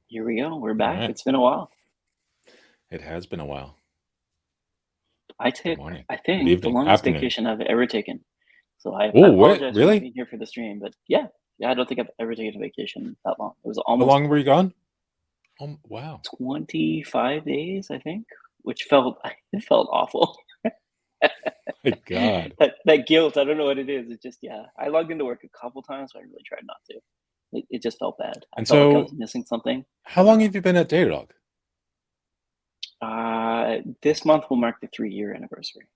Here we go. We're All back. right. It's been a while. It has been a while. I Good took, morning. I Good think, the evening. longest Afternoon. vacation I've ever taken. So I Oh, what? apologize for not Really? being here for the stream, but yeah, I don't think I've ever taken a vacation that long. It was How almost long were you gone? Oh, wow. 25 days, I think, which felt it felt awful. My God. That guilt, I don't know what it is. It just I logged into work a couple times, but I really tried not to. It just felt bad. I And felt like I was so, missing something. I how don't long know. have you been at Datadog? This month will mark the 3-year anniversary.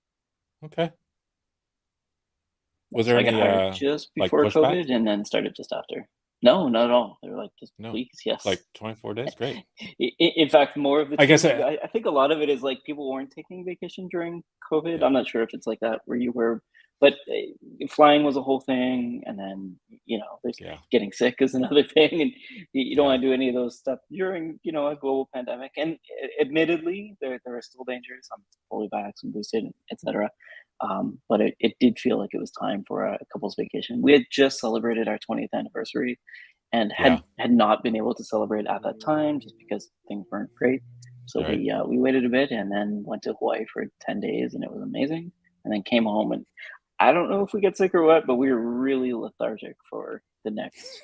Okay. Was there So I got any hired just like before pushback? COVID and then started just after. No, not at all. They were like, just No. please, yes. Like 24 days? Great. In fact, more of the I guess team, I think a lot of it is like people weren't taking vacation during COVID. yeah. I'm not sure if it's like that where you were, but flying was a whole thing. And then, there's Yeah. getting sick is another thing. And you don't Yeah. want to do any of those stuff during, a global pandemic. And admittedly, there are still dangers. I'm fully vaxxed and boosted, etc. But it did feel like it was time for a couple's vacation. We had just celebrated our 20th anniversary and Yeah. had not been able to celebrate at that time just because things weren't great. So Right. we waited a bit and then went to Hawaii for 10 days, and it was amazing. And then came home, and I don't know if we get sick or what, but we were really lethargic for the next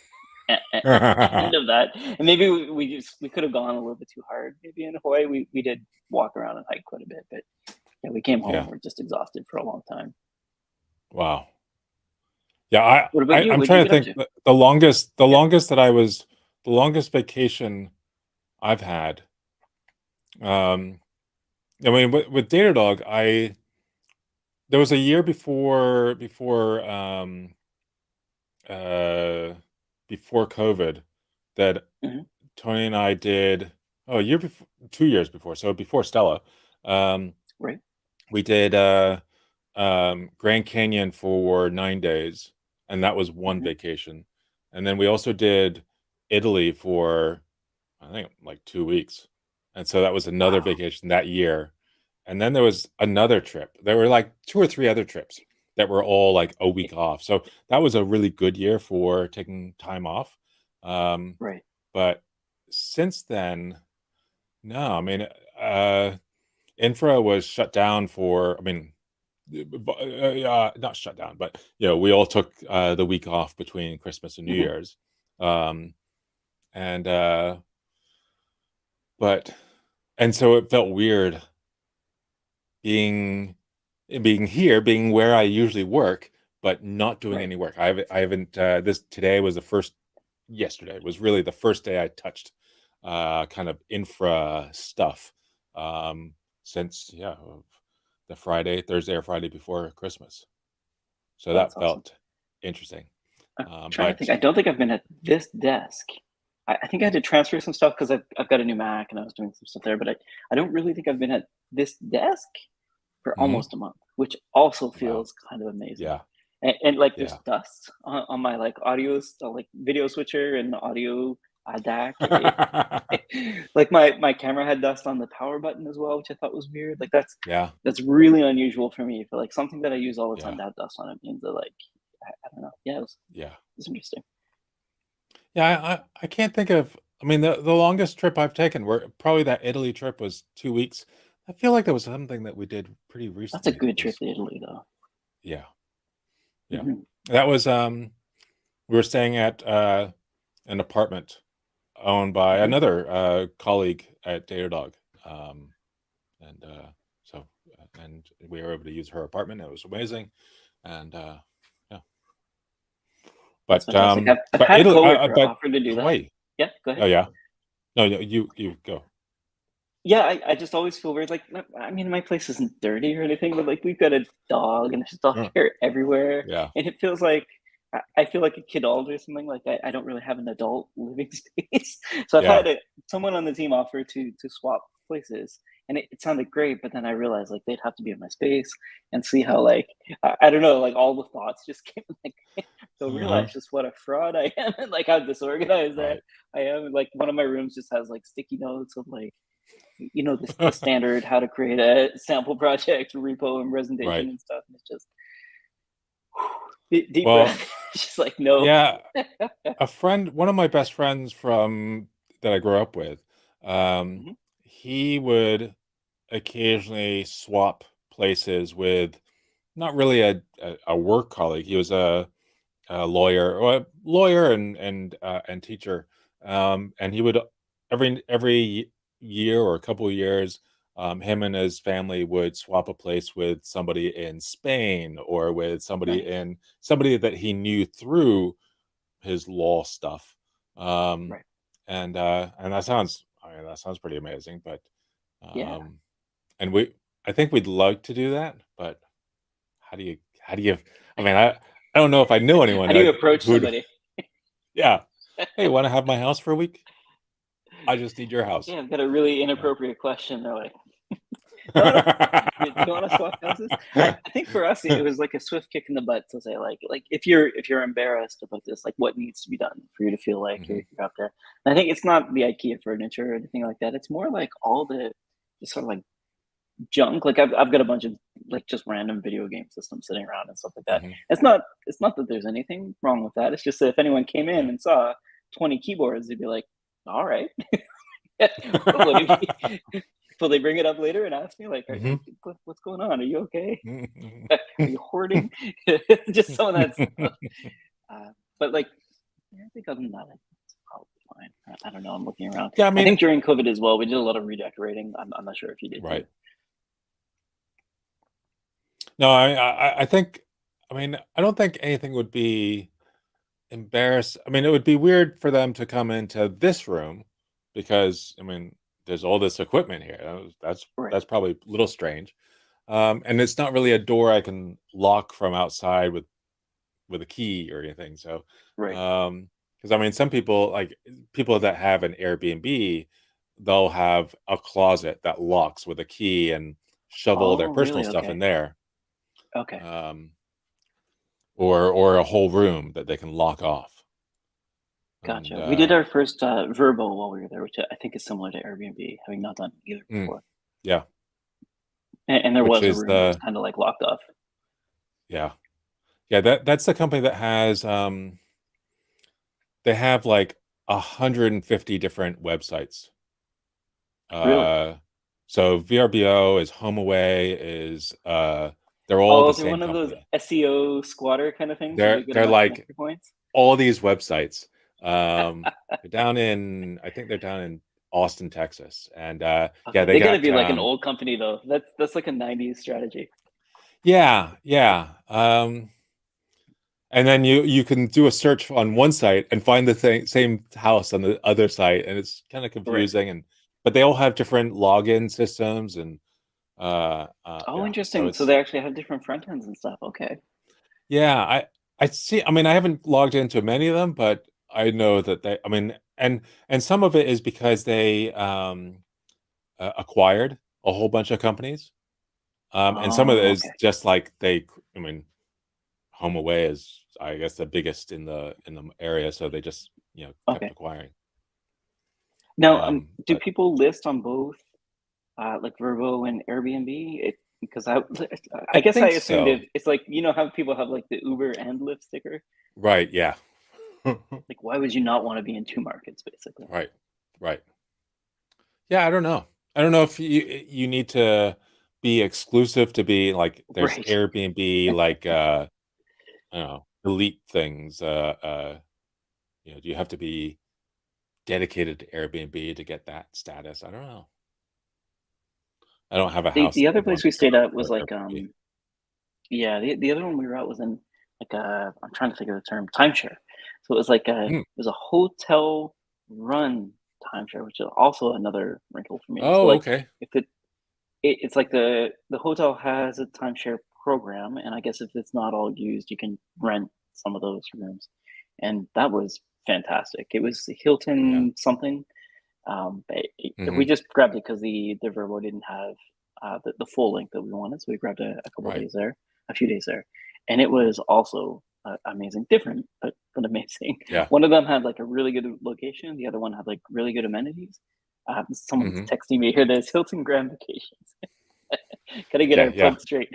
end of that. And maybe we could have gone a little bit too hard. Maybe in Hawaii we did walk around and hike quite a bit, but yeah, we came home. Yeah. We're just exhausted for a long time. Wow. Yeah, I, What about I you? I'm What'd you trying to get up think to? Yeah. the longest vacation I've had. I mean, with Datadog, there was a year uh before COVID that Hmm. Tony and I did. Oh, a year before, 2 years before, so before Stella, um, Right. we did Grand Canyon for 9 days, and that was one Hmm. vacation. And then we also did Italy for I think like 2 weeks, and so that was another Wow. vacation that year. And then there was another trip. There were like two or three other trips that were all like a week off. So that was a really good year for taking time off. Um, Right. but since then, no, I mean, infra was shut down for, I mean, not shut down, but we all took the week off between Christmas and New Hmm. Year's. Um, and but and so it felt weird being here, being where I usually work, but not doing Right. any work. I haven't this today was the first yesterday was really the first day I touched kind of infra stuff um since the Thursday or Friday before Christmas. So That's that awesome. felt interesting. I'm trying to think. But I don't think I've been at this desk. I think I had to transfer some stuff because I've got a new Mac and I was doing some stuff there, but I don't really think I've been at this desk for mhm, almost a month, which also wow. feels kind of amazing. Yeah. And like there's Yeah. dust on my like like video switcher and audio DAC. Like my camera had dust on the power button as well, which I thought was weird. Like Yeah. that's really unusual for me for like something that I use all the time Yeah. to have dust on it means that like I don't know. Yeah, Yeah. it's interesting. Yeah, I can't think of. I mean, the longest trip I've taken, where probably that Italy trip was 2 weeks. I feel like that was something that we did pretty That's a recently. good trip Was to Italy though. yeah, yeah. Hmm. That was we were staying at an apartment owned by Hmm. another colleague at Datadog, um, and and we were able to use her apartment. It was amazing, and yeah. That's fantastic. I've But had a Italy, coworker but offer to do that. Hawaii. Yeah, go Oh ahead. yeah. No, no, you go. Yeah, I just always feel weird. Like, I mean, my place isn't dirty or anything, but like we've got a dog and there's dog Oh, hair everywhere, yeah. and it feels like I feel like a kidult or something. Like I don't really have an adult living space, so I've Yeah. had someone on the team offer to swap places, and it sounded great. But then I realized like they'd have to be in my space and see how like I don't know, like all the thoughts just came like they'll Uh-huh. realize just what a fraud I am and like how disorganized Right. I am. Like one of my rooms just has like sticky notes of like the standard how to create a sample project repo and presentation Right. and stuff, and it's just deep Well, breath. Just like no. yeah, one of my best friends from that I grew up with, Mhm. he would occasionally swap places with not really a work colleague. He was a lawyer, or a lawyer and teacher, and he would every year or a couple of years, him and his family would swap a place with somebody in Spain or with Nice. somebody that he knew through his law stuff. Um, Right. and that sounds, I mean, that sounds pretty amazing. But Yeah. um, and I think we'd like to do that, but how do you? I mean, I don't know if I know anyone How do you approach who'd, somebody? yeah. Hey, want to have my house for a week? I just need your house. Yeah, I've got a really Yeah. inappropriate question. They're like, "No, no, do you wanna swap houses?" I think for us, it was like a swift kick in the butt to say, like, if you're embarrassed about this, like, what needs to be done for you to feel like Mhm, you're out there? And I think it's not the IKEA furniture or anything like that. It's more like all the sort of, like, junk. Like, I've got a bunch of, like, just random video game systems sitting around and stuff like that. mhm. It's not that there's anything wrong with that. It's just that if anyone came in Yeah. and saw 20 keyboards, they'd be like, "Alright." What do you will they bring it up later and ask me like, Mhm. What's going on? Are you okay? Mhm. Are you hoarding?" Just some of that stuff. Uh, but like, yeah, I think other than that, it's probably fine. I don't know. I'm looking around. Yeah, I I mean, think during COVID as well, we did a lot of redecorating. I'm not sure if you did too. right. No, I think, I mean, I don't think anything would be I mean, it would be weird for them to come into this room because, I mean, there's all this equipment here. Right, That's probably a little strange. And it's not really a door I can lock from outside with a key or anything. So, right. because I mean, some people, like people that have an Airbnb, they'll have a closet that locks with a key and shove all their Oh, personal really? stuff in Okay. there, Okay. um, or a whole room that they can lock off. And Gotcha. We did our first Verbo while we were there, which I think is similar to Airbnb, having not done either mm, before. yeah, And there which was a is room that was kind of like locked off. yeah, yeah, that's the company that has they have like 150 different websites. Really? Uh, so VRBO is HomeAway is they're all Oh, the they're same one of those company. SEO squatter kind of things where they get They're enough like connector points. all these websites. They're down in, I think they're down in Austin, Texas, and yeah, Okay, they they gotta got be like an old company though. That's like a '90s strategy. yeah, yeah. And then you can do a search on one site and find the same house on the other site, and it's kind of Right. confusing. And but they all have different login systems, and Oh, yeah, so interesting. So it's they actually have different front ends and stuff. Okay. yeah. I see. I mean, I haven't logged into many of them, but I know that they. I mean, and some of it is because they acquired a whole bunch of companies, and some of it Oh, is okay. just like they. I mean, HomeAway is, I guess, the biggest in the area, so they just kept Okay. acquiring. Now, do But people list on both, like Vrbo and Airbnb? Because I I guess I think assumed so. it's like how people have like the Uber and Lyft sticker. Right, yeah. Like, why would you not want to be in two markets, basically? Right, right. Yeah, I don't know. I don't know if you need to be exclusive to be like there's Right. Airbnb, like I don't know, delete things. Do you have to be dedicated to Airbnb to get that status? I don't know. I don't have a house The that other would want place to we go stayed at was for like Airbnb. yeah, the other one we were at was in like a I'm trying to think of the term, timeshare. So it was like Mm. it was a hotel run timeshare, which is also another wrinkle for me. So Oh, like okay. if it's like the hotel has a timeshare program, and I guess if it's not all used, you can rent some of those rooms, and that was fantastic. It was Yeah. Hilton something. We Hmm. just grabbed it because the Vrbo didn't have the full length that we wanted, so we grabbed a couple Right. days there, a few days there, and it was also amazing, different but amazing. Yeah. One of them had like a really good location, the other one had like really good amenities. Someone's Hmm. texting me here. There's Hilton Grand Vacations. Gotta get Okay. our Yeah. plug straight.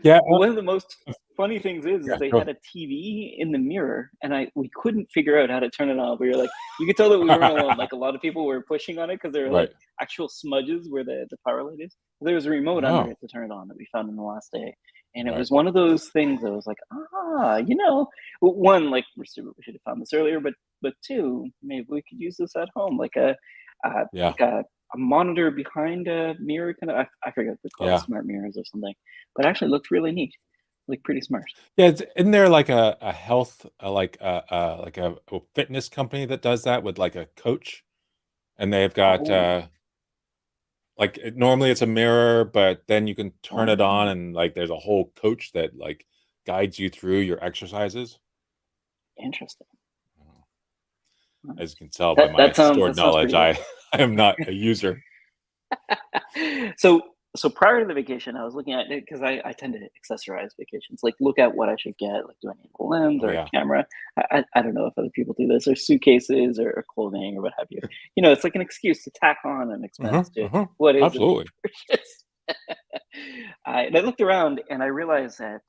Yeah. But one of the most funny things is Yeah, they go had a TV in the mirror, and we couldn't figure out how to turn it on. We were like, you could tell that we weren't alone. Like a lot of people were pushing on it because there were like Right. actual smudges where the power light is. There was a remote under Oh, it to turn it on that we found in the last day, and it right. was one of those things that was like, one, like we should have found this earlier, but two, maybe we could use this at home, like Yeah, like a monitor behind a mirror, kind of. I forget what they call it, yeah. smart mirrors or something, but actually looked really neat, like pretty smart. Yeah, isn't there like a health, like a fitness company that does that with like a coach? And they've got Oh, normally it's a mirror, but then you can turn it on oh, and like there's a whole coach that like guides you through your exercises. interesting. Oh, as you Nice. can tell by my That stored sounds knowledge, pretty good. I am not a user. So prior to the vacation, I was looking at it because I tend to accessorize vacations, like look at what I should get, like do I need a lens Oh or a yeah. camera? I don't know if other people do this, or suitcases or clothing or what have you. It's like an excuse to tack on an expense to Uh-huh. what is a big Absolutely. purchase. And I looked around and I realized that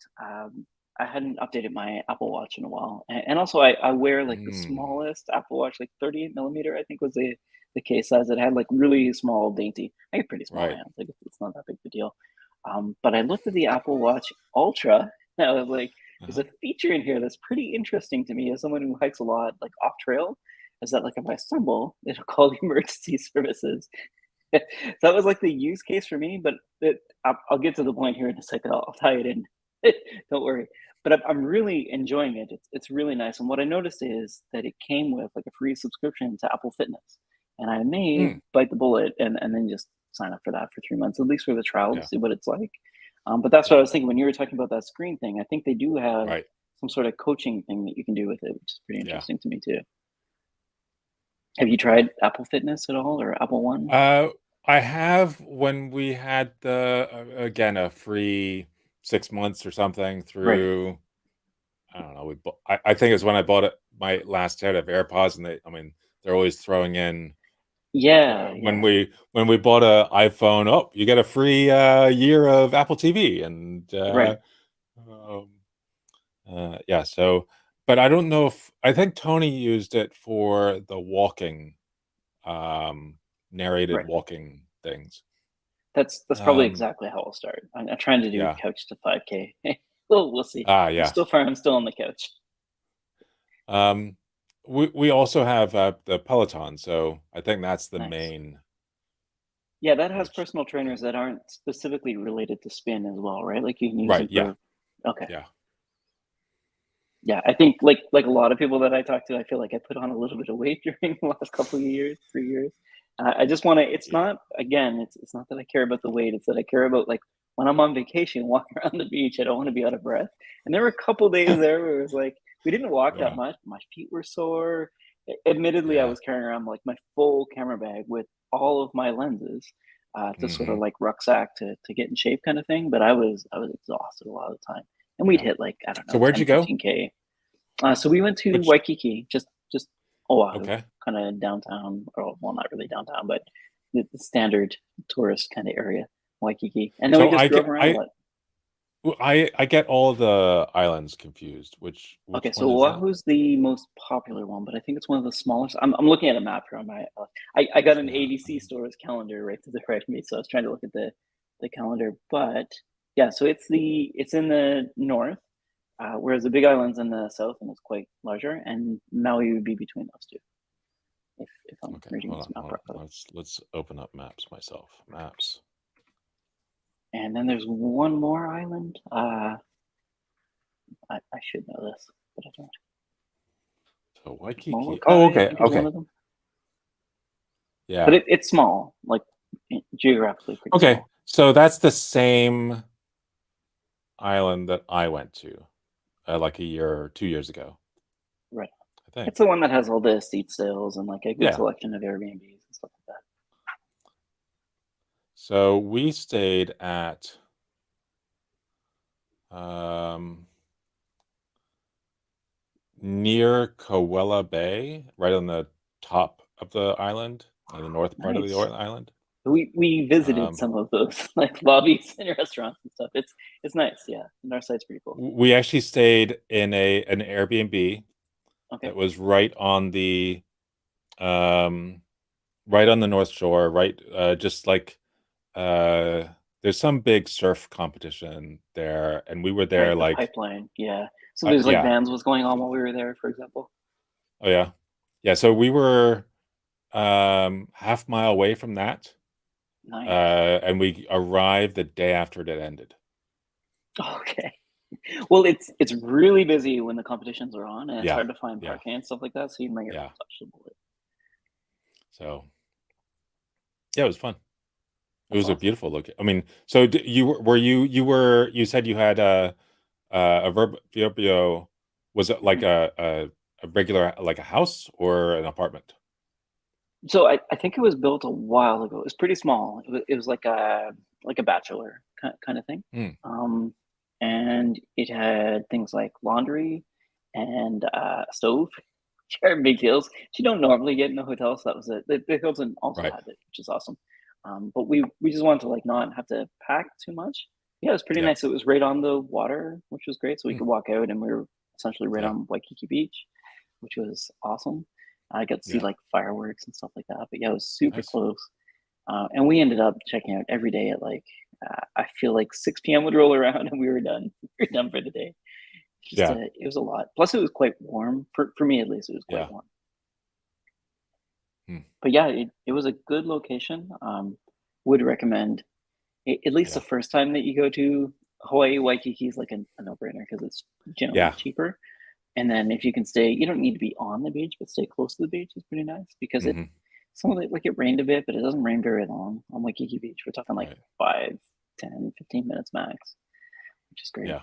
I hadn't updated my Apple Watch in a while, and also I wear like the Mm, smallest Apple Watch, like 38 millimeter, I think was the case size. It had like really small, dainty. I get pretty small right. hands. Like it's not that big of a deal. But I looked at the Apple Watch Ultra, and I was like, "There's Uh-huh. a feature in here that's pretty interesting to me as someone who hikes a lot, like off trail. Is that like if I stumble, it'll call the emergency services." So that was like the use case for me. But I'll get to the point here in a second. I'll tie it in. Don't worry. But I'm really enjoying it. It's really nice. And what I noticed is that it came with like a free subscription to Apple Fitness, and I may Mm, bite the bullet and then just sign up for that for 3 months, at least for the trial, to yeah. see what it's like. But that's what I Yeah. was thinking when you were talking about that screen thing. I think they do have Right. some sort of coaching thing that you can do with it, which is pretty Yeah. interesting to me too. Have you tried Apple Fitness at all or Apple One? Uh, I have when we had the again a free 6 months or something Right. through. I don't know. I think it's when I bought it my last set of AirPods, and I mean, they're always throwing in Yeah, when yeah. we bought a iPhone. Oh, you get a free year of Apple TV, and Right. um, yeah. So, but I don't know if I think Tony used it for the walking, um, narrated Right. walking things. That's probably Um, exactly how I'll start. I'm trying to do yeah. couch to 5K. We'll see. Ah, I'm yeah. still far. I'm still on the couch. Um, we also have the Peloton, so I think that's the Nice. main. Yeah, that has Which personal trainers that aren't specifically related to spin as well, right? Like you can use right, them yeah, for. Okay. yeah. Yeah, I think like a lot of people that I talk to, I feel like I put on a little bit of weight during the last couple of years, 3 years. I just want to. It's Y not again. It's not that I care about the weight. It's that I care about like when I'm on vacation, walking around the beach. I don't want to be out of breath. And there were a couple days there where it was like we didn't walk that Yeah, much. My feet were sore. Admittedly, I yeah, was carrying around like my full camera bag with all of my lenses, just sort of mhm. like rucksack to get in shape kind of thing. But I was exhausted a lot of the time, and we'd Yeah. hit like I don't So know where'd you 10, go? 15K. So we went to Which Waikiki, just Oahu, okay. kind of downtown, or well, not really downtown, but the standard tourist kind of area, Waikiki. And then we So just drove around a lot. I get all the islands confused. Which Okay, one so is that? Oahu's the most popular one, but I think it's one of the smallest. I'm looking at a map here on my. I got an Yeah, ADC stores calendar right to the right of me, so I was trying to look at the calendar. But yeah, so it's in the north, whereas the Big Island's in the south and it's quite larger, and Maui would be between those two. If I'm okay, reading hold this on, map hold properly. on. Let's open up maps myself. Maps. And then there's one more island. I should know this, but I don't. So Waikiki. Oh, Molokai, I okay, think, is one okay. of them. But Yeah. it's small, like geographically pretty Okay. small. So that's the same island that I went to, like a year or 2 years ago, Right. I think. It's the one that has all the seat sales and like a good Yeah. selection of Airbnbs and stuff like So we stayed at um near Kawela Bay, right on the top of the island, on the north that. part of the Nice. island. We visited Um, some of those like lobbies and restaurants and stuff. It's nice, yeah. And our site's pretty cool. we actually stayed in an Airbnb Okay. that was um, right on the North Shore, right, just like uh, there's some big surf competition there, and we were there Right, the like, pipeline, yeah. So there's like yeah, bands was going on while we were there, for example. oh yeah, yeah. So we were half mile away from that, Nice. and we arrived the day after it ended. Okay. Well, it's really busy when the competitions are on, and it's Yeah, hard to find yeah, parking and stuff like that, so you might get yeah. touched a bullet. So yeah, it was fun. It That's was a awesome. beautiful look. I mean, so you said you had a Verbio. Was it like Mhm. a regular, like a house or an apartment? So I think it was built a while ago. It was pretty small. It was like a bachelor kind of thing. Hmm. Um, and it had things like laundry and a stove, which are big deals. Which you don't normally get in a hotel, so that was it. The Hilton also Right. had it, which is awesome. But we just wanted to like not have to pack too much. Yeah, it was pretty Yeah. nice. It was right on the water, which was great. So we Hmm. could walk out, and we were essentially right Yeah. on Waikiki Beach, which was awesome. I got to see Yeah. like fireworks and stuff like that. But yeah, it was super Nice. close. And we ended up checking out every day at like I feel like 6 p.m. would roll around and we were done. We were done for the day. Just Yeah. it was a lot. Plus, it was quite warm for me at least. It was quite Yeah. warm. Hmm. But yeah, it was a good location. Would recommend at least the Yeah. first time that you go to Hawaii. Waikiki is like a no brainer because it's generally Yeah. cheaper. And then if you can stay, you don't need to be on the beach, but stay close to the beach is pretty nice because Hmm. some of it, like it rained a bit, but it doesn't rain very long on Waikiki Beach. We're talking like Right. 5, 10, 15 minutes max, which is great. Yeah.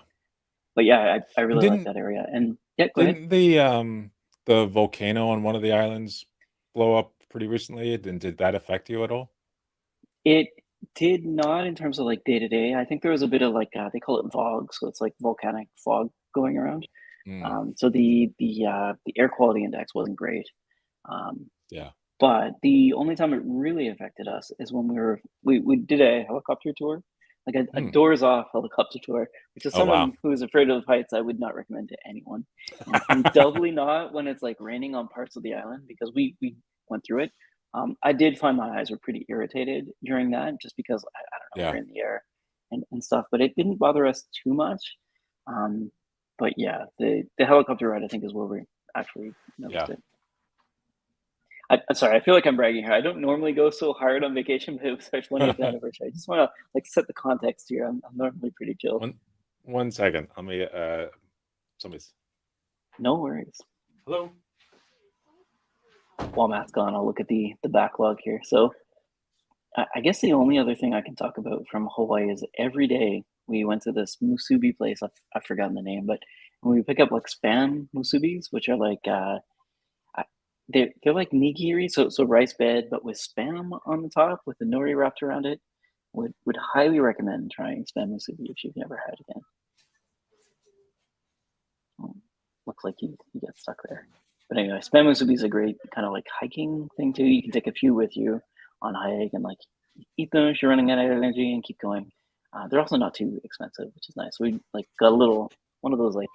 But yeah, I And really like that area. And yeah, go ahead. didn't the volcano on one of the islands blow up pretty recently? Did that affect you at all? It did not in terms of like day to day. I think there was a bit of like they call it fog, so it's like volcanic fog going around. Mm. So the air quality index wasn't great. Um, Yeah. But the only time it really affected us is when we did a helicopter tour, like a Hmm. doors off helicopter tour, which is Oh wow. someone who is afraid of heights, I would not recommend to anyone. And doubly not when it's like raining on parts of the island because we went through it. I did find my eyes were pretty irritated during that just because I don't know, we're Yeah. in the air and stuff, but it didn't bother us too much. Um, but yeah, the helicopter ride I think is where we actually noticed Yeah. it. I'm sorry, I feel like I'm bragging here. I don't normally go so hard on vacation, but it was our 20th anniversary. I just want to like set the context here. I'm normally pretty chill. One one second. Let me somebody's No worries. hello. While Matt's gone, I'll look at the backlog here. So I guess the only other thing I can talk about from Hawaii is every day we went to this musubi place. I've forgotten the name, but we pick up like spam musubis, which are like I- they're like nigiri, so rice bed, but with spam on the top with the nori wrapped around it. Would highly recommend trying spam musubi if you've never had it again. Looks like you get stuck there. But anyway, spam musubi is a great kind of like hiking thing too. You can take a few with you on hike and like eat them if you're running out of energy and keep going. They're also not too expensive, which is nice. We like got a little one of those like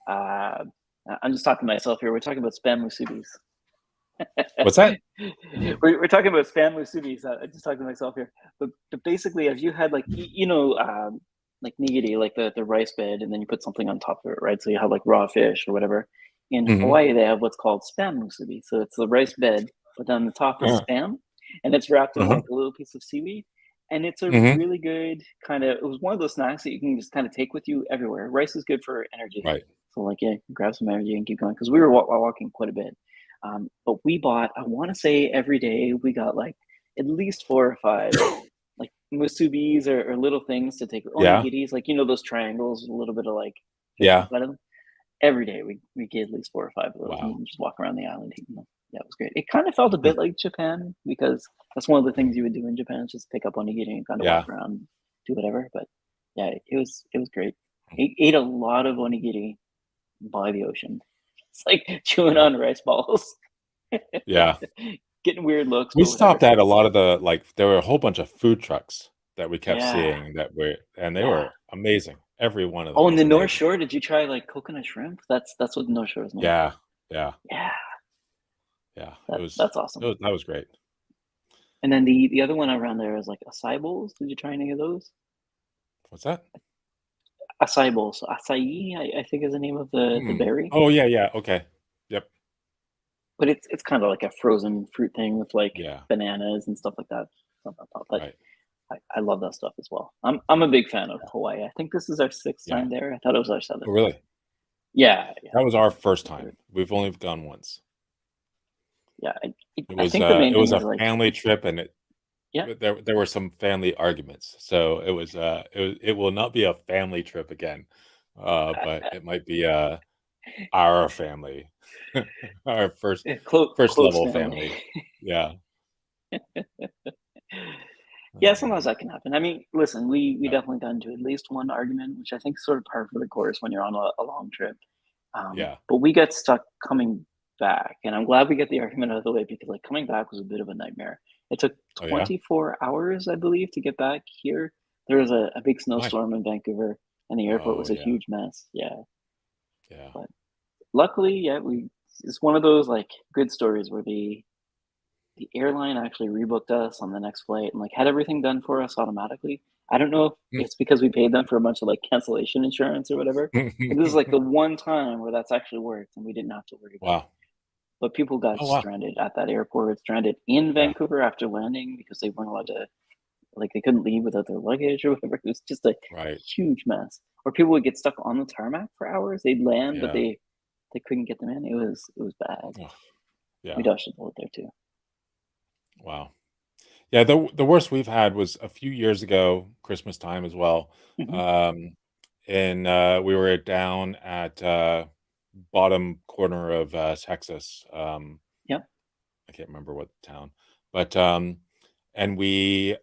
uh, I'm just talking to myself here. We're talking about spam musubis. What's that? We're talking about spam musubis. I just talked to myself here, but basically, have you had like like nigiri, like the rice bed, and then you put something on top of it, right? So you have like raw fish or whatever. In Hmm. Hawaii, they have what's called spam musubi. So it's the rice bed, but on the top is Uh-huh. spam, and it's wrapped in Uh-huh. like a little piece of seaweed. And it's a Hmm. really good kind of. It was one of those snacks that you can just kind of take with you everywhere. Rice is good for energy, Right. so like yeah, grab some energy and keep going because we were walking quite a bit. But we bought, I want to say every day we got like at least 4 or 5 like musubis or little things to take Yeah. onigiris, like those triangles with a little bit of like fish Yeah. inside of them. Every day we get at least 4 or 5 of those Wow. and just walk around the island eating them. Yeah, it was great. It kind of felt a Hmm. bit like Japan because that's one of the things you would do in Japan is just pick up onigiri and kind of walk Yeah. around, do whatever. But yeah, it was great. Ate a lot of onigiri by the ocean. It's like chewing Yeah. on rice balls. Yeah. getting weird looks, We but whatever. stopped at a lot of the there were a whole bunch of food trucks that we kept Yeah, seeing and they yeah. were amazing. Every one of them Oh, in was the North amazing. Shore, did you try like coconut shrimp? That's what the North Shore is known for. Yeah, yeah, Yeah, yeah. that's awesome. That was great. And then the other one around there is like acai bowls. Did you try any of those? What's that? Acai bowls. So acai, I think is the name of the Hmm. berry, Oh, yeah, yeah, okay. Yep. but it's kind of like a frozen fruit thing with like Yeah, bananas and stuff like that. Stuff on top. But right. I love that stuff as well. I'm a big fan of Yeah, Hawaii. I think this is our sixth yeah. time there. I thought it was our Oh, seventh. really? Yeah, yeah, That was our first for sure. time. We've only gone once. Yeah. I think the It main was thing a is like family trip, and yeah. there were some family arguments, so it will not be a family trip again, but it might be, our family, our first Close level family. family. Yeah. Yeah, sometimes Um, that can happen. I mean, listen, we yeah, definitely got into at least one argument, which I think is sort of par for the course when you're on a long trip. yeah. But we got stuck coming back, and I'm glad we got the argument out of the way because like coming back was a bit of a nightmare. It took Oh, yeah? 24 hours, I believe, to get back here. There was a big Why? snowstorm in Vancouver, and the airport Oh, was a yeah, huge mess. Yeah, yeah. but luckily, yeah, we it's one of those like good stories where the airline actually rebooked us on the next flight and like had everything done for us automatically. I don't know if it's because we paid them for a bunch of like cancellation insurance or whatever. But this is like the one time where that's actually worked and we didn't have to worry about it. Wow. But people got Oh, wow. stranded at that airport, stranded in Yeah, Vancouver after landing because they weren't allowed to, like, they couldn't leave without their luggage or whatever. It was just a right. huge mess. Or people would get stuck on the tarmac for hours. They'd land, but Yeah. they couldn't get them in. It was bad. Ugh, We yeah. dodged a bullet there too. Wow. Yeah, the worst we've had was a few years ago, Christmas time as well. Hmm. Um, and we were down at bottom corner of Texas. Yep. I can't remember what town, but and we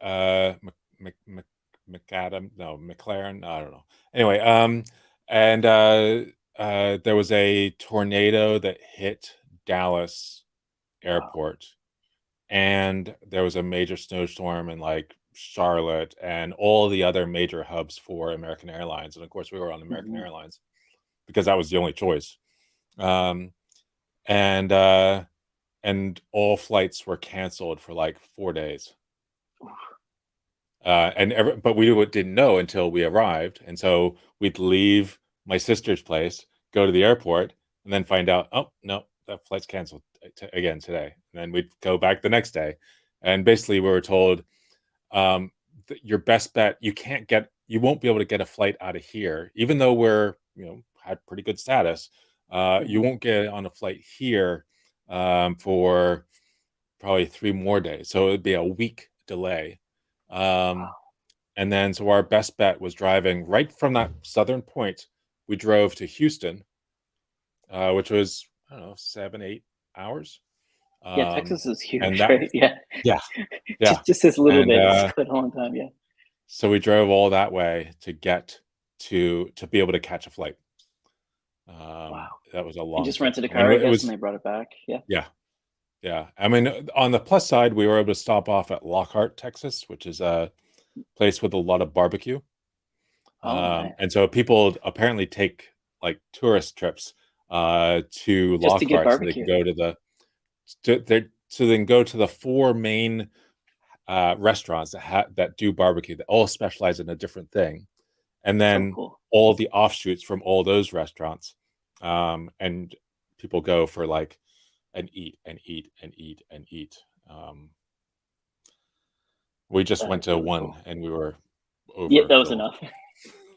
McAdam, no, McLaren, I don't know. Anyway, and there was a tornado that hit Dallas Wow. airport, and there was a major snowstorm in like Charlotte and all the other major hubs for American Airlines. And of course, we were on American Hmm. Airlines because that was the only choice. Um, and uh, and all flights were canceled for like 4 days. But didn't know until we arrived, and so we'd leave my sister's place, go to the airport, and then find out, oh no, that flight's canceled again today. And then we'd go back the next day, and basically we were told, um, your best bet, you won't be able to get a flight out of here, even though we're had pretty good status. You Hmm. won't get on a flight here for probably 3 more days, so it'd be a week delay. Um, Wow. and then, so our best bet was driving right from that southern point. We drove to Houston, which was, I don't know, 7, 8 hours. Yeah, Um, Texas is and huge, that, right? Yeah. yeah, yeah. Just this little And bit is quite a long time. Yeah. so we drove all that way to get to be able to catch a flight. Wow. That was a And long just trip. rented a I mean, car, I it guess, and was, they brought it back. Yeah. yeah, yeah. I mean, on the plus side, we were able to stop off at Lockhart, Texas, which is a place with a lot of barbecue. Oh, nice. And so people apparently take like tourist trips to Just to get Lockhart so they can barbecue. go to so they can go to the four main restaurants that do barbecue that all specialize in a different thing, and So then cool. all the offshoots from all those restaurants. And people go for like and eat and eat and eat and eat. Um, we just That went is to really one cool. and we were Yeah, that was overfilled. enough.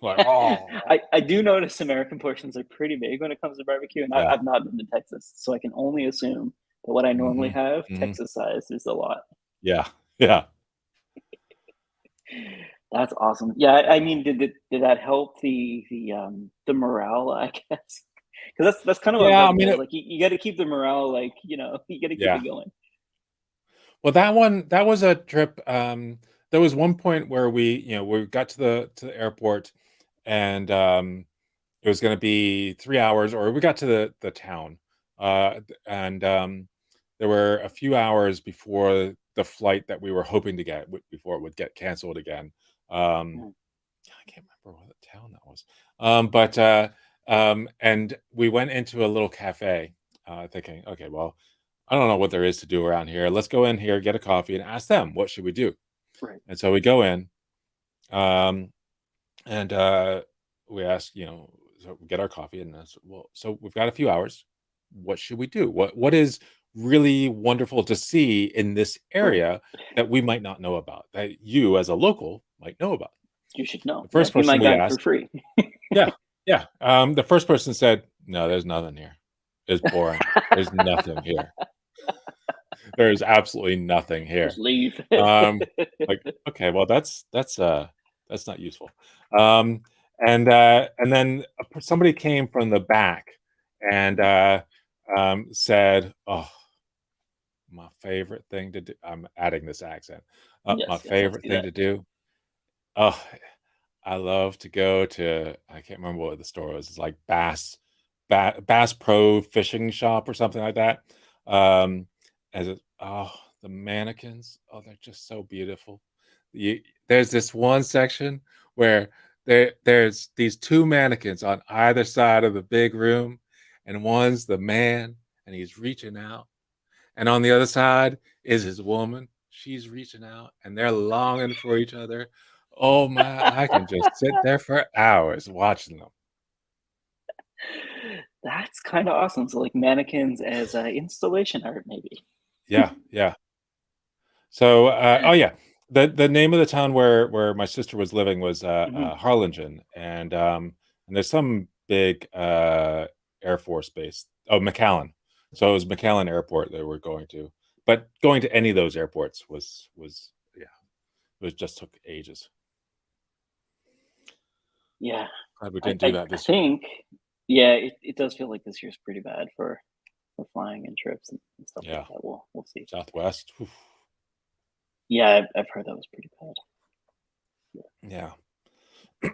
Like, oh, I do notice American portions are pretty big when it comes to barbecue, and yeah, I've not been to Texas, so I can only assume that what I normally hmm, have, hmm, Texas size, is a lot. yeah, yeah. That's awesome. Yeah, I mean, did that help the morale, I guess? Because that's kind of what Yeah, I mean, barbecue is. Like, you got to keep the morale, like, you got to keep it yeah. going. Well, that was a trip. There was one point where we got to the airport, and it was going to be 3 hours, or we got to the town, and there were a few hours before the flight that we were hoping to get before it would get canceled again. Mm. I can't remember what town that was. And we went into a little cafe, thinking, okay, well, I don't know what there is to do around here. Let's go in here, get a coffee, and ask them what should we do. Right. And so we go in, um, and we ask, so we get our coffee, and that's, well, so we've got a few hours. What should we do? What is really wonderful to see in this Right. area that we might not know about, that you as a local might know about? You should know. The Yeah, first be my person we guide for asked, free. yeah, yeah. The first person said, "No, there's nothing here. It's boring. There's nothing here. There is absolutely nothing Just here." leave. Like, okay, well, that's not useful. Um, and then somebody came from the back and said, "Oh, my favorite thing to do." I'm adding this accent. My Yes, yes, I favorite see thing that. to do. Oh, I love to go to, I can't remember what the store was. It's like Bass Pro Fishing Shop or something like that. Um, oh, the mannequins. Oh, they're just so beautiful. There's this one section where there's these two mannequins on either side of the big room, and one's the man, and he's reaching out, and on the other side is his woman. She's reaching out, and they're longing for each other. Oh my, I can just sit there for hours watching them. That's kind of awesome. So, like mannequins as installation art, maybe. Yeah, yeah. So, oh yeah, the name of the town where my sister was living was Mhm. Harlingen, and there's some big Air Force base. Oh, McAllen. So it was McAllen Airport that we're going to, but going to any of those airports was yeah, it was just took ages. Yeah, Glad we I, didn't do I, that I this year. think, yeah, it does feel like this year's pretty bad for flying and trips and stuff like Yeah, that. We'll see. Southwest. Oof. Yeah, I've heard that was pretty bad. Yeah.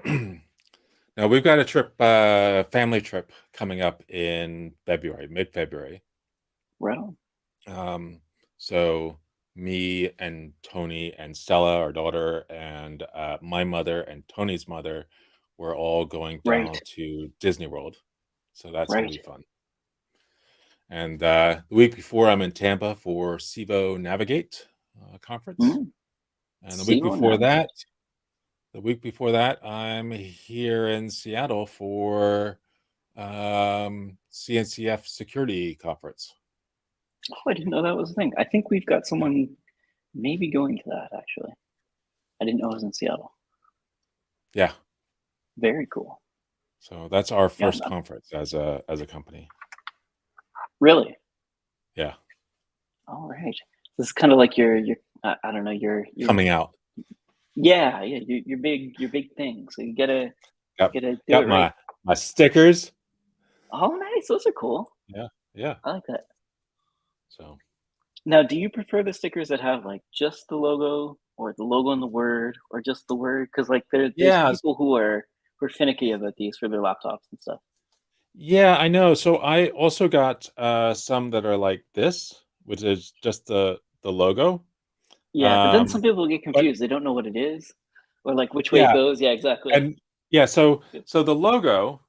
Yeah. Now we've got a family trip coming up in February, mid-February. Right on. Um, so me and Tony and Stella, our daughter, and my mother and Tony's mother, we're all going Right, down to Disney World. So that's going right. to be fun. And the week before, I'm in Tampa for SIVO Navigate conference. Mm. And See you navigate. the week before that, I'm here in Seattle for CNCF security conference. Oh, I didn't know that was a thing. I think we've got someone maybe going to that actually. I didn't know it was in Seattle. Yeah. Very cool. So that's our Yeah, first conference as a company. really. Yeah. All right. This is kind of like your I don't know your Coming out. yeah your big thing. So Got you gotta do it got right. my stickers. Oh, nice. Those are cool. Yeah. Yeah. I like that. So Now, do you prefer the stickers that have like just the logo, or the logo and the word, or just the word? Because like there's yeah. people who are finicky about these for their laptops and stuff. Yeah, I know. So I also got some that are like this, which is just the logo. Yeah, but then Um some people get but confused. They don't know what it is, or like which way it yeah, goes. Yeah, exactly. and yeah, so the logo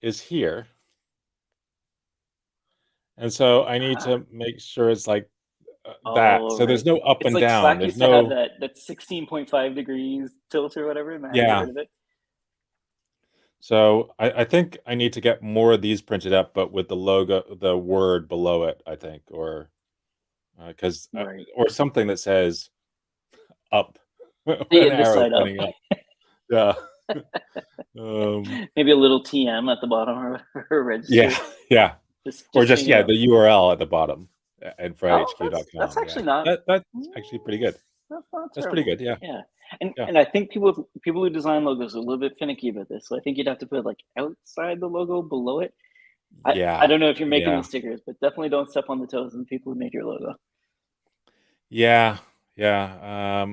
is here. And so I need Ah, to make sure it's like that. oh So right. there's no up It's and like down. Slack There's used to have no, that 16.5 degrees tilt or whatever, and they had to get yeah. rid of it. So I think I need to get more of these printed up, but with the logo, the word below it, I think, or because Right. or something that says up, an Yeah, this arrow side up. pointing up. Yeah. um, Maybe a little TM at the bottom or whatever, yeah, registered. yeah, or Just just saying it yeah, out. the URL at the bottom, Oh, that's infrahq.com. Yeah, actually not that's actually pretty mm, good. that's not That's pretty terrible. good. Yeah, Yeah, yeah, and I think people who design logos are a little bit finicky about this, so I think you'd have to put, like, outside the logo below it. I yeah, don't know if you're making the yeah, stickers, but definitely don't step on the toes of the people who made your logo. yeah, yeah.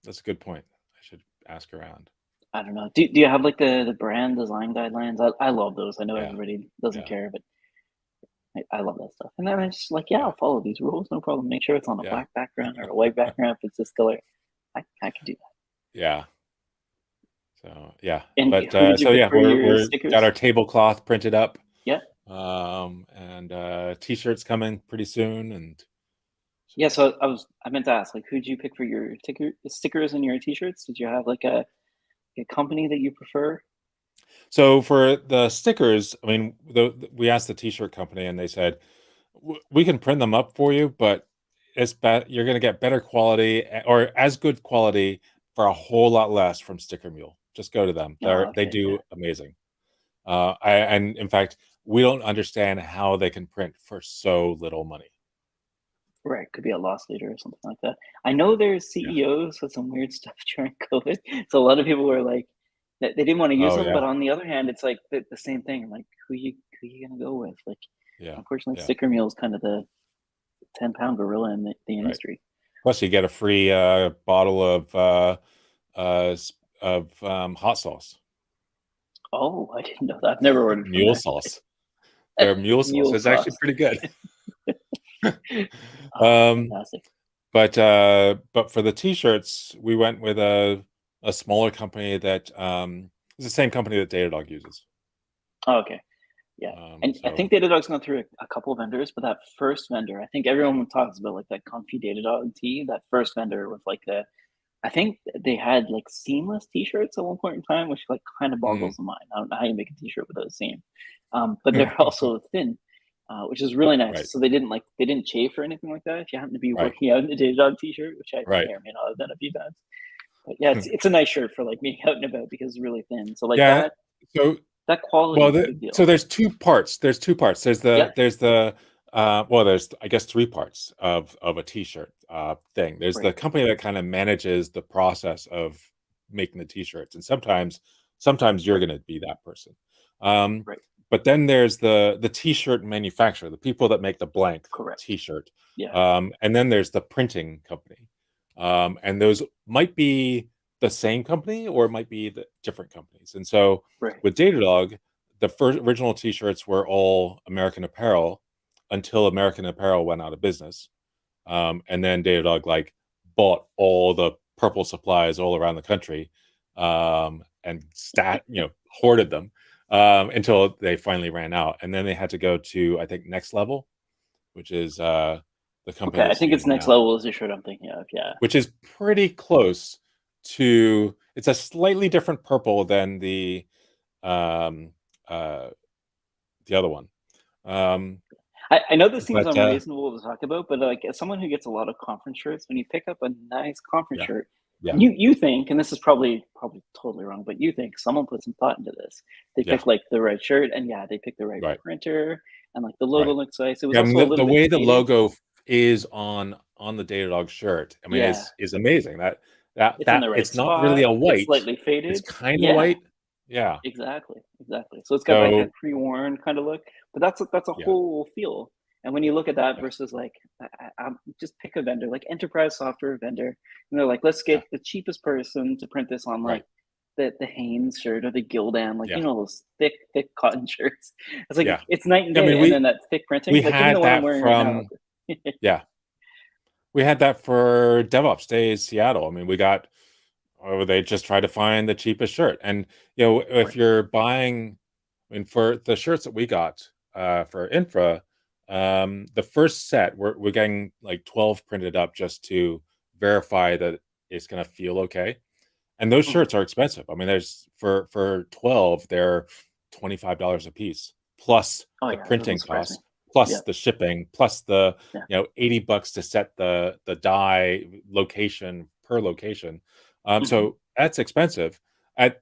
That's a good point. I should ask around. I don't know. Do you have, like, the brand design guidelines? I love those. I know Yeah, everybody doesn't yeah. care, but I love that stuff. And then I just like, yeah, Yeah, I'll follow these rules, no problem. Make sure it's on a yeah, black background or a white background if it's this color. I can do that. yeah. So yeah, And but who did you so pick yeah, for your we're got stickers? our tablecloth printed up, Yeah. and t-shirts coming pretty soon, and Yeah, so so I meant to ask, like, who'd you pick for your stickers and your t-shirts? Did you have like a company that you prefer? so for the stickers, I mean, we asked the t-shirt company, and they said we can print them up for you, but you're going to get better quality or as good quality for a whole lot less from Sticker Mule. Just go to them; Oh, they okay, yeah. do amazing. And in fact, we don't understand how they can print for so little money. Right, could be a loss leader or something like that. I know there's Yeah. CEOs with some weird stuff during COVID. So a lot of people were like that they didn't want to use Oh them, yeah. but on the other hand, it's like the same thing. Like who you gonna go with? Like Yeah. unfortunately Yeah. sticker meal is kind of the 10-pound gorilla in the Right. industry. Plus, you get a free bottle of hot sauce, Oh, I didn't know that. I've never ordered from mule there. sauce. Their mule sauce Mule is actually sauce. pretty good. Oh, um, fantastic. but for the t-shirts, we went with a smaller company that is the same company that Datadog uses. Oh, okay. Yeah, and I So think Datadog's gone through a couple of vendors, but that first vendor, I think everyone talks about like that Comfy Datadog tee. That first vendor with like I think they had like seamless T-shirts at one point in time, which like kind of mm. boggles the mind. I don't know how you make a T-shirt without a seam, but they're also thin, which is really Right, nice. So they didn't chafe or anything like that. If you happen to be right, working out in a Datadog T-shirt, which I right. may or may not have done a few times, but yeah, it's a nice shirt for like being out and about because it's really thin. So like Yeah. So that quality well, is a big so deal. there's two parts. There's two parts. Yeah, There's I guess three parts of a t-shirt thing. There's right, the company that kind of manages the process of making the t-shirts, and sometimes you're right, going to be that person. Um, right. but then there's the t-shirt manufacturer, the people that make the blank Correct. t-shirt, Yeah. and then there's the printing company, and those might be the same company or it might be the different companies. And so Right. with Datadog, the first original t-shirts were all American Apparel until American Apparel went out of business. And then Datadog like bought all the purple supplies all around the country, and hoarded them, until they finally ran out. And then they had to go to, I think, Next Level, which is the company Okay. I that's think it's using next now, level is the shirt I'm thinking of. Yeah. which is pretty close to, it's a slightly different purple than um uh the other one. Um I know this seems but unreasonable to talk about, but like as someone who gets a lot of conference shirts, when you pick up a nice conference yeah, shirt, yeah, you think, and this is probably totally wrong, but you think someone put some thought into this. They yeah, pick like the right shirt, and yeah, they pick the right right, printer, and like the logo right. looks nice. It was Yeah, I mean also a the little bit way the faded. logo is on the Datadog shirt, I mean, Yeah, is amazing. it's in That the right it's not really spot. a It's white, slightly it's faded. kind of Yeah, white. Yeah. exactly, exactly. So it's got like So that pre-worn kind of look, but that's a yeah, whole feel. And when you look at that yeah, versus like, just pick a vendor, like enterprise software vendor, and they're like, let's yeah, get the cheapest person to print this on like right. the Hanes shirt or the Gildan, like Yeah, those thick cotton shirts. It's like yeah. it's night and Yeah, I mean, day. And then that thick printing, we like even the had one I'm that wearing right now. from yeah, we had that for DevOps Days Seattle. I mean, we got, or they just try to find the cheapest shirt. And if Right. you're buying, I mean, for the shirts that we got for Infra, the first set we're getting like 12 printed up just to verify that it's going to feel okay. And those Mhm. shirts are expensive. I mean, there's for 12, they're $25 a piece, plus Oh the yeah, that doesn't printing surprise me. cost, plus Yeah, the shipping, plus the yeah. $80 to set the die location per location. Hmm. So that's expensive. At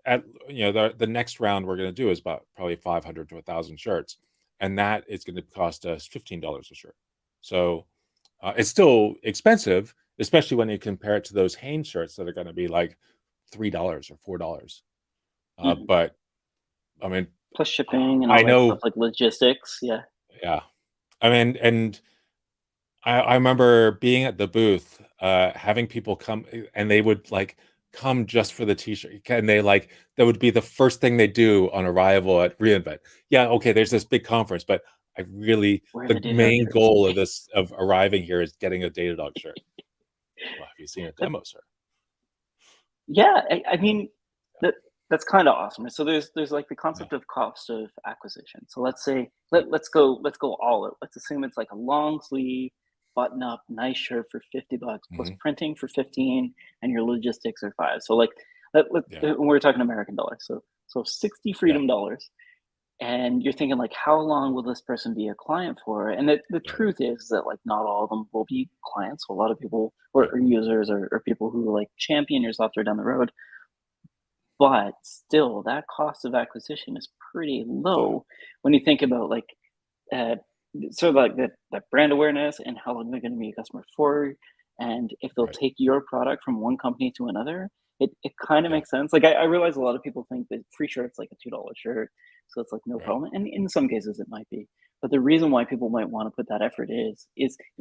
the next round we're going to do is about probably 500 to 1,000 shirts, and that is going to cost us $15 a shirt. So it's still expensive, especially when you compare it to those Hanes shirts that are going to be like $3 or $4. Hmm. But I mean, Plus shipping and I all that stuff, know, like logistics. Yeah. yeah. I mean, and I remember being at the booth, having people come, and they would like come just for the t-shirt, and that would be the first thing they do on arrival at reInvent. Yeah, okay, there's this big conference, but I really, Where are the the Datadog main shirts? goal of this, of arriving here, is getting a Datadog shirt. Well, have you seen a demo, sir? Yeah, I mean Yeah. that's kind of awesome. So there's like the Yeah. concept of cost of acquisition. So let's say Yeah. let's go all out. Let's assume it's like a long sleeve, button up, nice shirt for $50 plus Mhm. printing for 15, and your logistics are 5. So like Yeah. we're talking American dollars. So 60 Yeah. freedom dollars. And you're thinking like, how long will this person be a client for? And the Yeah. truth is that like not all of them will be clients. So a lot of people Right. or users or people who like champion your software down the road, but still that cost of acquisition is pretty Yeah. low when you think about like uh, sort of like that brand awareness and how long they're going to be a customer for, and if they'll Right. take your product from one company to another. It kind of Yeah. makes sense. Like I realize a lot of people think that free shirt's like a $2 shirt, so it's like no Right. problem, and in some cases it might be. But the reason why people might want to put that effort is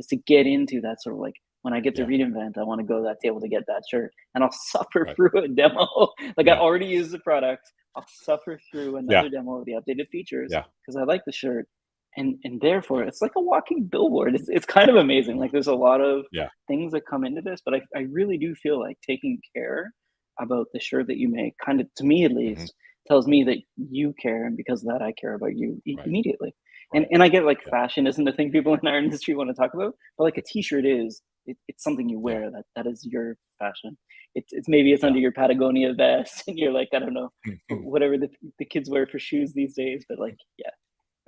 to get into that sort of like, when I get to Yeah. reInvent, I want to go to that table to get that shirt, and I'll suffer Right. through a demo. Like I Yeah. already used the product, I'll suffer through Yeah. another demo of the updated features Yeah. because I like the shirt, and therefore Yeah. it's like a walking billboard. It's kind of amazing. Yeah. Like there's a lot of Yeah. things that come into this, but I really do feel like taking care about the shirt that you make, kind of, to me at Mhm. least, tells me that you care, and because of that I care about you Right. immediately. And Right. and I get like Yeah. fashion isn't the thing people in our industry want to talk about, but like a t-shirt is, it's something you Yeah. wear, that is your fashion. It's maybe it's Yeah. under your Patagonia vest and you're like, I don't know, whatever the kids wear for shoes these days, but like, yeah.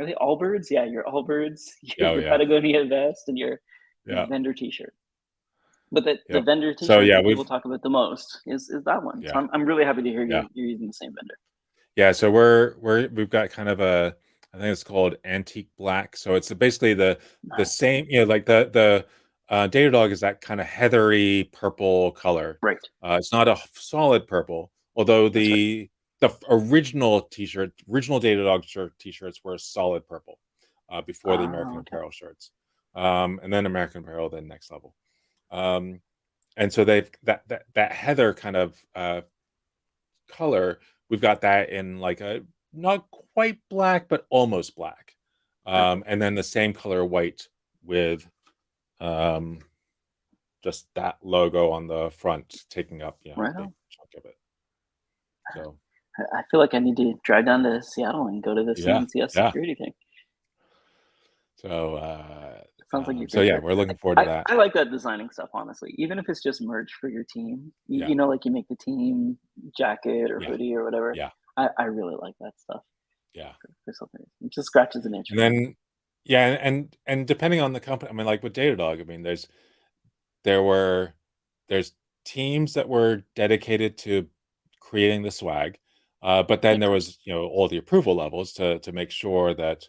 Are they Allbirds? Yeah, your Allbirds, Yeah. Oh, your yeah. Patagonia vest, and your Yeah. vendor T-shirt. But the Yep. vendor So T-shirt yeah, that people we've talk about the most is that one. So yeah. I'm really happy to hear Yeah. you're using the same vendor. Yeah. So we've got kind of a, I think it's called antique black. So it's basically the Nice. same, like the Datadog is that kind of heathery purple color. Right. It's not a solid purple, although That's right. the original T-shirt, original Datadog T-shirts were solid purple, before the American Oh, okay. Apparel shirts, and then American Apparel, then Next Level, um, and so they've that heather kind of color. We've got that in like a not quite black, but almost black, Perfect. and then the same color white with um, just that logo on the front taking up, a Right big on. chunk of it. So I feel like I need to drive down to Seattle and go to the yeah, CNCF yeah. security thing. So Sounds like you so great yeah, there. we're looking forward to I, that. I like that designing stuff, honestly. Even if it's just merch for your team, Yeah, like you make the team jacket or yeah, hoodie or whatever. yeah, I really like that stuff yeah. for something. It just scratches an itch And for me. then yeah, and depending on the company, I mean, like with Datadog, I mean, there were there's teams that were dedicated to creating the swag, but then Makes there sense. was, all the approval levels to make sure that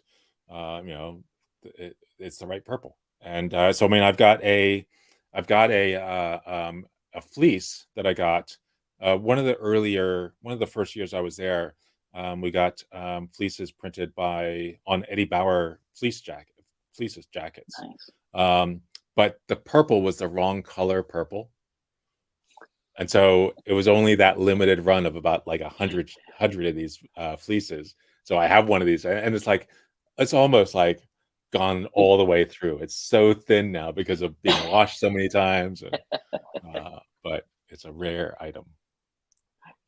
it's the right purple. And so I mean, I've got a fleece that I got, one of the first years I was there. We got fleeces printed on Eddie Bauer fleeces jackets. Nice. Um, but the purple was the wrong color purple. And so it was only that limited run of about like 100 of these fleeces. So I have one of these, and it's like, it's almost like gone all the way through. It's so thin now because of being washed so many times. But it's a rare item.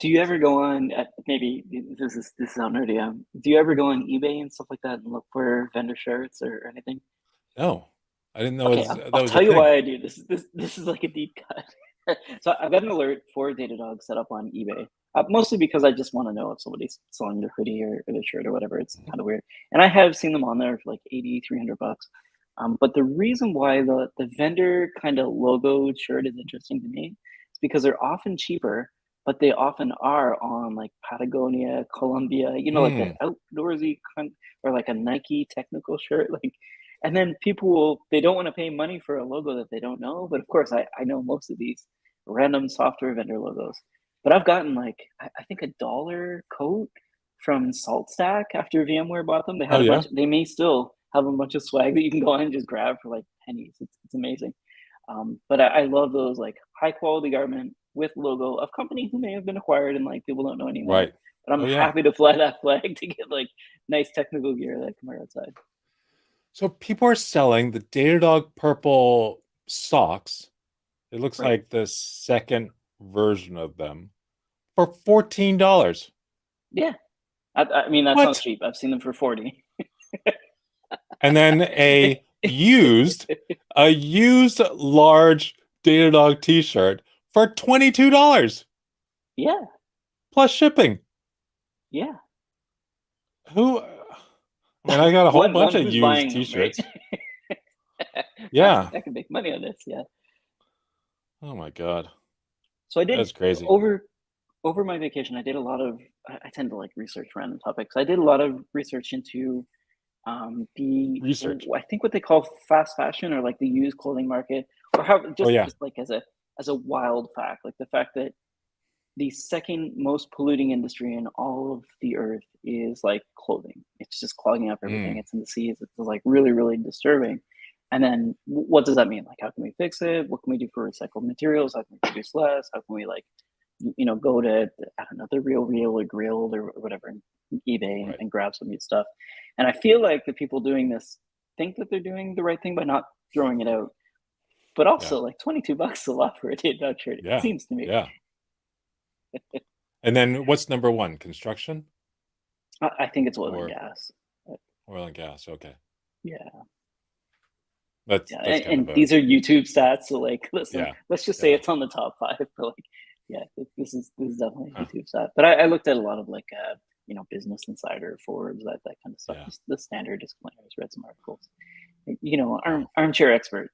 Do you ever So go on, maybe this is how nerdy I am. Do you ever go on eBay and stuff like that and look for vendor shirts or anything? no, I didn't know Okay, I'll that was a tell you thing. why I do this. This is like a deep cut. So I've got an alert for Datadog set up on eBay, mostly because I just want to know if somebody's selling their hoodie or their shirt or whatever. It's Mhm. kind of weird, and I have seen them on there for like 80, $300. But the reason why the vendor kind of logoed shirt is interesting to me is because they're often cheaper, but they often are on like Patagonia, Columbia, like the Mm, outdoorsy or like a Nike technical shirt, like. And then people will, they don't want to pay money for a logo that they don't know. But of course, I know most of these random software vendor logos. But I've gotten like, I think $1 coat from SaltStack after VMware bought them. They oh had a yeah, bunch, they may still have a bunch of swag that you can go on and just grab for like pennies. It's amazing. But I love those like high quality garment with logo of company who may have been acquired and like people don't know anymore. right. But I'm Oh yeah. happy to fly that flag to get like nice technical gear that can wear outside. So people are selling the Datadog purple socks. It looks Right. like the second version of them for $14. Yeah. I mean, that sounds What? cheap. I've seen them for 40. And then a used large Datadog t-shirt for $22 Yeah. plus shipping. Yeah. Who? I mean, I got a whole bunch of Who's used buying them, right? t-shirts. Yeah. I can make money on this. Yeah. Oh my God. So I did That's crazy. over my vacation. I did a lot of. I tend to like research random topics. I did a lot of research into the Research. I think what they call fast fashion or like the used clothing market, or how Oh yeah. just like as a wild fact, like the fact that the second most polluting industry in all of the earth is like clothing. It's just clogging up everything. Mm, It's in the seas. It's like really, really disturbing. And then what does that mean? Like, how can we fix it? What can we do for recycled materials? How can we produce less? How can we like, go to, I don't know, the Real Real or Grilled or whatever, eBay right. and grab some new stuff. And I feel like the people doing this think that they're doing the right thing by not throwing it out. But Yeah. also, like, $22 is a lot for a Datadog shirt. It Yeah. seems to me. Yeah. And then what's number one? Construction I think it's oil and or gas. oil and gas? Okay. Yeah, yeah, That's kind of and a these are YouTube stats. So like, listen, yeah. let's just say Yeah. it's on the top five. But like, yeah, this is definitely a Huh. YouTube stat. But I looked at a lot of like, Business Insider, Forbes, that kind of stuff. Yeah. Just the standard disclaimers. Read some articles. Wow. Armchair expert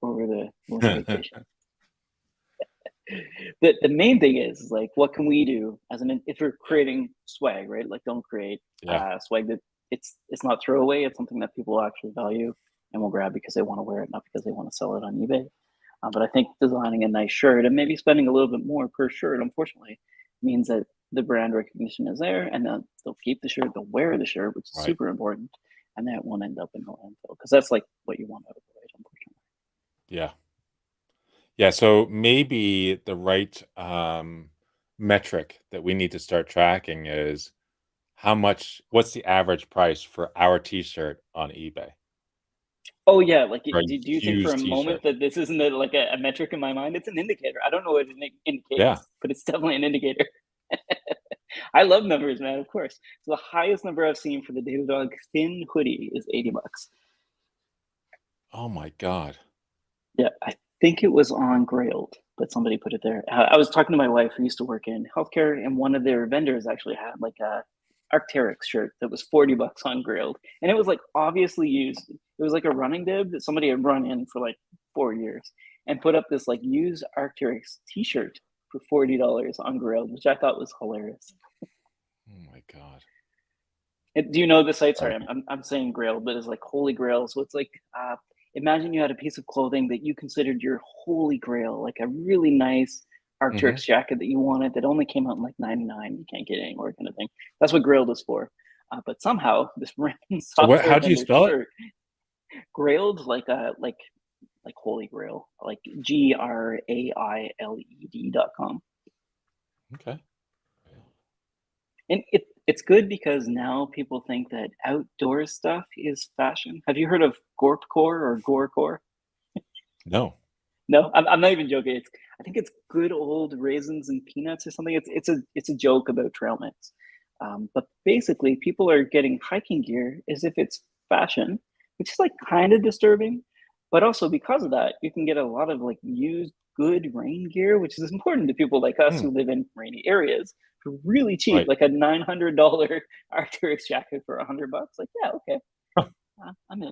over the vacation. The main thing is like, what can we do as if we're Yeah. creating swag, right? Like, don't create Yeah. swag that it's not throwaway. It's something that people actually value and will grab because they want to wear it, not because they want to sell it on eBay. But I think designing a nice shirt and maybe spending a little bit more per shirt, unfortunately, means that the brand recognition is there, and then they'll keep the shirt, they'll wear the shirt, which is Right. super important, and that won't end up in the landfill because that's like what you want out of it, right? Unfortunately. Yeah. Yeah. So maybe the right metric that we need to start tracking is what's the average price for our t-shirt on eBay? Oh yeah, like For a do you think for a used moment t-shirt. that this isn't like a metric in my mind? It's an indicator. I don't know what it Yeah. indicates, but it's definitely an indicator. I love numbers, man. Of course. So the highest number I've seen for the Datadog thin hoodie is $80. Oh my God. Yeah, I think it was on Grailed, but somebody put it there. I was talking to my wife who used to work in healthcare, and one of their vendors actually had like a Arc'teryx shirt that was $40 on Grailed, and it was like obviously used. It was like a running bib that somebody had run in for like 4 years and put up this like used Arc'teryx T-shirt for $40 on Grailed, which I thought was hilarious. Oh my God. Do you know the site? Sorry, Right. I'm saying Grail, but it's like Holy Grail. So it's like, imagine you had a piece of clothing that you considered your Holy Grail, like a really nice Hmm. Arc'teryx jacket that you wanted that only came out in like '99. You can't get it anywhere, kind of thing. That's what Grailed is for. But somehow this random So what? software How do you vendor spell it? shirt, Grailed, like Holy Grail, like GRAILED.com. Okay. And it's good because now people think that outdoor stuff is fashion. Have you heard of Gorpcore or Gorecore? No. No, I'm not even joking. I think it's good old raisins and peanuts or something. It's a joke about trail mix. But basically, people are getting hiking gear as if it's fashion, which is like kind of disturbing. But also because of that, you can get a lot of like used good rain gear, which is important to people like us Hmm. who live in rainy areas for really cheap, Right. like a $900 Arc'teryx jacket for $100. Like, yeah, okay, Huh. I'm in.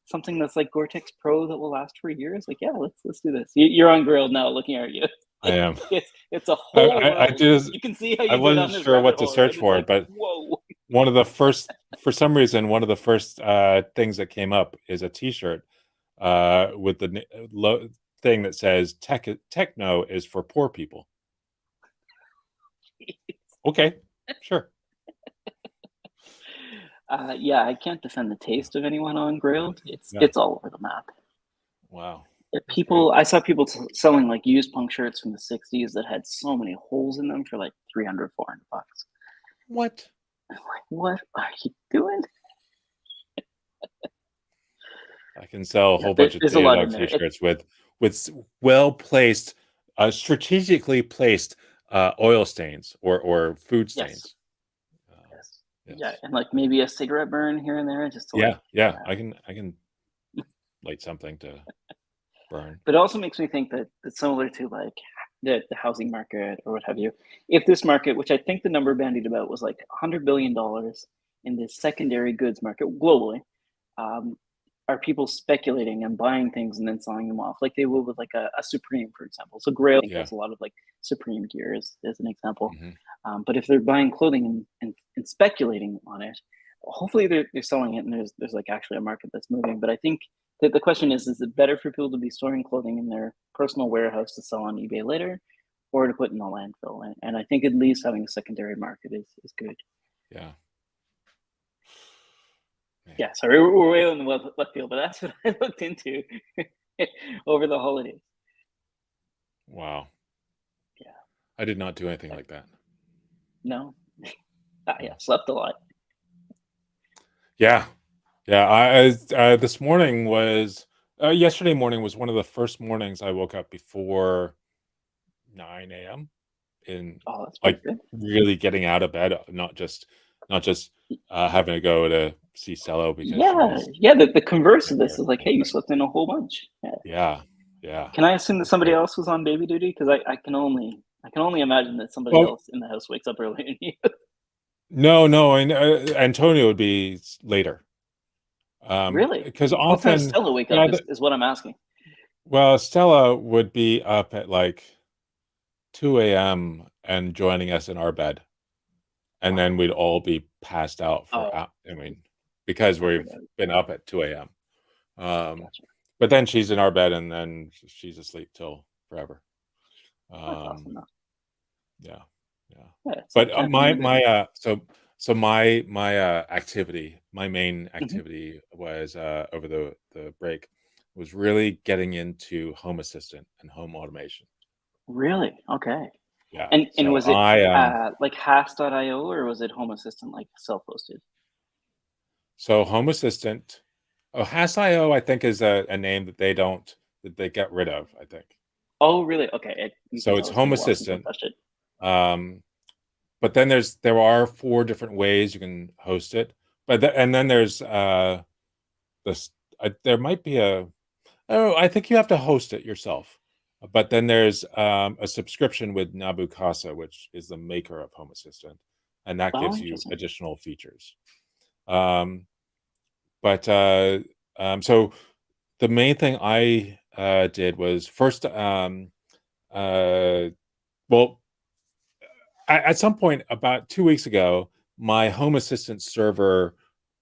Something that's like Gore-Tex Pro that will last for years. Like, yeah, let's do this. You're on Grailed now, looking at you. I am. It's a whole I world. just You can see how I you go down wasn't this sure rabbit what to hole, right? search It's for, like, but whoa. one of the first, for some reason, one of the first things that came up is a T-shirt with the thing that says "Techno is for poor people." Okay, sure. Yeah, I can't defend the taste of anyone on Grailed. It's Yeah. it's all over the map. Wow. That's great. I saw people selling like used punk shirts from the '60s that had so many holes in them for like 300, $400. What? I'm like, what are you doing? I can sell a Yeah, whole bunch of there's a Data lot Dog in there. t-shirts with well placed, strategically placed oil stains or food Yes, stains. Um, yes, yeah, yes. and like maybe a cigarette burn here and there, just to like, Yeah. yeah. I can light something to burn. But it also makes me think that it's similar to like the housing market or what have you. If this market, which I think the number bandied about was like $100 billion in the secondary goods market globally, um, are people speculating and buying things and then selling them off like they will with like a Supreme, for example. So Grail Yeah. has a lot of like Supreme gear as an example. Hmm. But if they're buying clothing and speculating on it, hopefully they're selling it and there's like actually a market that's moving. But I think that the question is it better for people to be storing clothing in their personal warehouse to sell on eBay later or to put in a landfill? And I think at least having a secondary market is good. Yeah. Man. Yeah, sorry, we're way on the left field, but that's what I looked into over the holidays. Wow. Yeah, I did not do anything like that. no, yeah, No. slept a lot. Yeah. Yeah. This morning was yesterday morning was one of the first mornings I woke up before 9 a.m. in Oh, that's pretty like good. really getting out of bed, not just having to go to see Cello because she Yeah, was yeah. The converse of sick this or is like, hey, you anything. slept in a whole bunch. Yeah. Yeah, yeah. Can I assume that somebody So, else was on baby duty? Because I can only imagine that somebody well, else in the house wakes up early than you. no, and Antonio would be Yeah. later, Really? because What time does often, Stella wake up? yeah, Is what I'm asking. well, Stella would be up at like 2 a.m. and joining us in our bed, and then Wow. we'd all be passed out for, Oh, I mean, because I we've forgot. been up at 2 a.m. Gotcha. But then she's in our bed and then she's asleep till forever. That's awesome Um, though. yeah, yeah. Yeah, it's But like camping in Britain. my activity, my main Mhm. activity was over the break was really getting into Home Assistant and home automation. Really? Okay. Yeah. And So was it I like Has.io or was it Home Assistant like self-hosted? so Home Assistant, oh, Has.io, I think is a name that they get rid of, I think. Oh, really? Okay. You can So it's tell it's been Home a while since I Assistant. touched it. Um, but then there are four different ways you can host it. And then there's this there might be oh, I think you have to host it yourself. But then there's a subscription with Nabu Casa, which is the maker of Home Assistant, and that Oh, gives you interesting. additional features. Um, but so the main thing I did was first, uh, well, at some point about 2 weeks ago, my Home Assistant server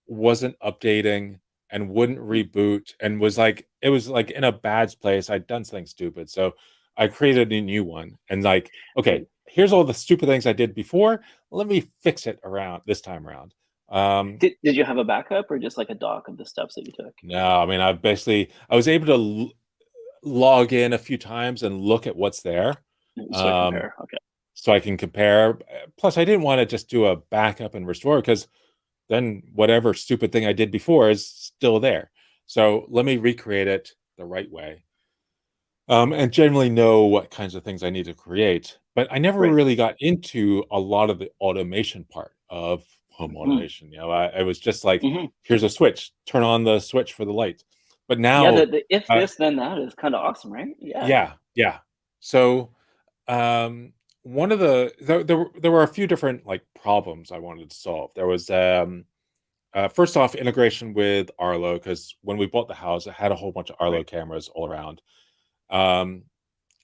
wasn't updating and wouldn't Mm. reboot and was like it was like in a bad place. I'd done something stupid. So I created a new one and like, okay, Right. here's all the stupid things I did before. Let me fix it around this time around. Um, Did you have a backup or just like a doc of the steps that you took? no, I mean, I was able to log in a few times and look at what's there. So Um, compare. Okay. so I can compare. Plus, I didn't want to just do a backup and restore because then whatever stupid thing I did before is still there. So let me recreate it the right way, and generally know what kinds of things I need to create. But I never Right. really got into a lot of the automation part of home Mhm. automation. I was just like, Mhm. here's a switch, turn on the switch for the light. But Yeah, now, the if uh, this then that is kinda awesome, right? Yeah. yeah. So um, one of there were a few different like problems I wanted to solve. There was first off, integration with Arlo, because when we bought the house, it had a whole bunch of Arlo Right. cameras all around. Um,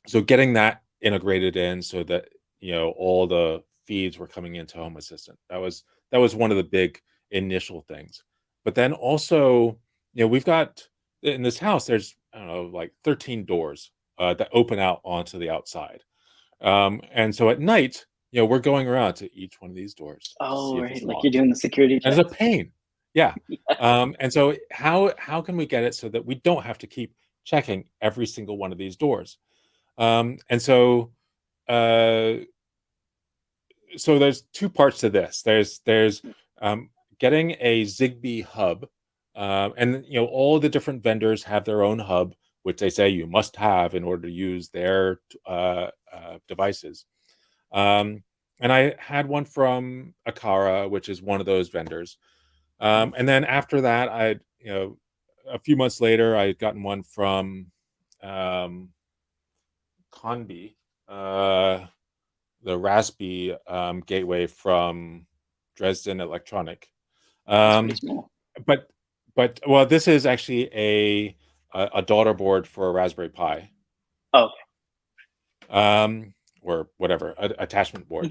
so getting that integrated in so that all the feeds were coming into Home Assistant. That was one of the big initial things. But then also, we've got in this house, there's I don't know, like 13 doors that open out onto the outside. And so at night, we're going around to each one of these doors to Oh, see if right, it's like you're locked. doing the security And it's a checks. pain. Yeah. Yeah. And so how can we get it so that we don't have to keep checking every single one of these doors? And uh, so there's two parts to this. There's um, getting a Zigbee hub And all the different vendors have their own hub, which they say you must have in order to use their devices. And I had one from Aqara, which is one of those vendors. And then after that, a few months later, I had gotten one from Conbi, the Raspberry gateway from Dresden Electronic. That's pretty small. But well, this is actually a daughter board for a Raspberry Pi. Oh, okay. Or whatever, attachment board.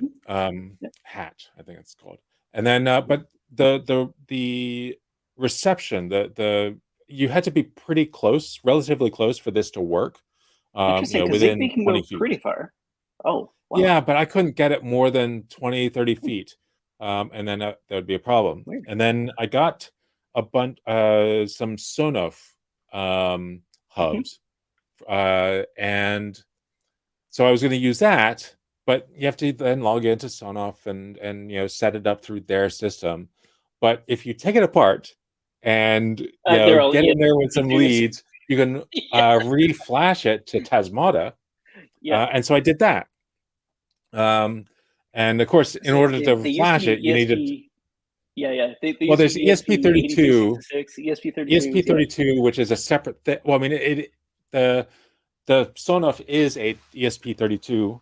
Hatch, I think it's called. And then but the reception, you had to be pretty close, relatively close, for this to work. Interesting, because within Zigbee can 20 go feet. pretty far. Oh, wow. Yeah, but I couldn't get it more than 20, 30 feet. And then that would be a problem. Weird. And then I got a bunch, some Sonoff hubs. And so I was going to use that, but you have to then log into Sonoff and set it up through their system. But if you take it apart and get in there with some leads, you can reflash it to Tasmata. And so I did that. And of course, in order to flash it, you needed. Yeah. Well, there's ESP32, ESP32, which is a separate thing. Well, I mean, the Sonoff is a ESP32.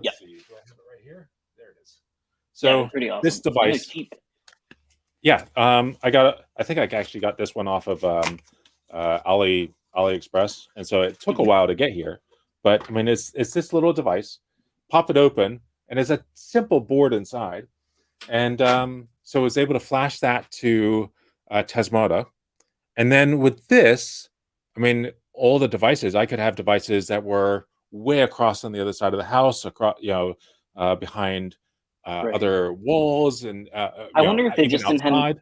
Let's see. Do I have it right here? There it is. So pretty awesome. This device. Yeah, I think I actually got this one off of AliExpress, and so it took a while to get here. But I mean, it's this little device. Pop it open, and it's a simple board inside, and so I was able to flash that to Tasmata, and then with this, I mean, all the devices, I could have devices that were way across on the other side of the house, across, behind other walls, and I wonder if they even just didn't outside.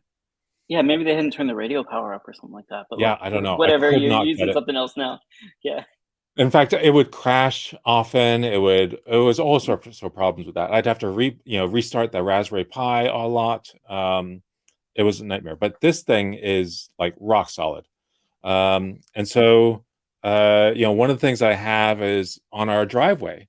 Yeah, maybe they hadn't turned the radio power up or something like that. But yeah, I don't know. Whatever, you're using something else now. Yeah. In fact, it would crash often. It was all sorts of problems with that. I'd have to restart the Raspberry Pi a lot. It was a nightmare. But this thing is like rock solid. And so one of the things I have is on our driveway,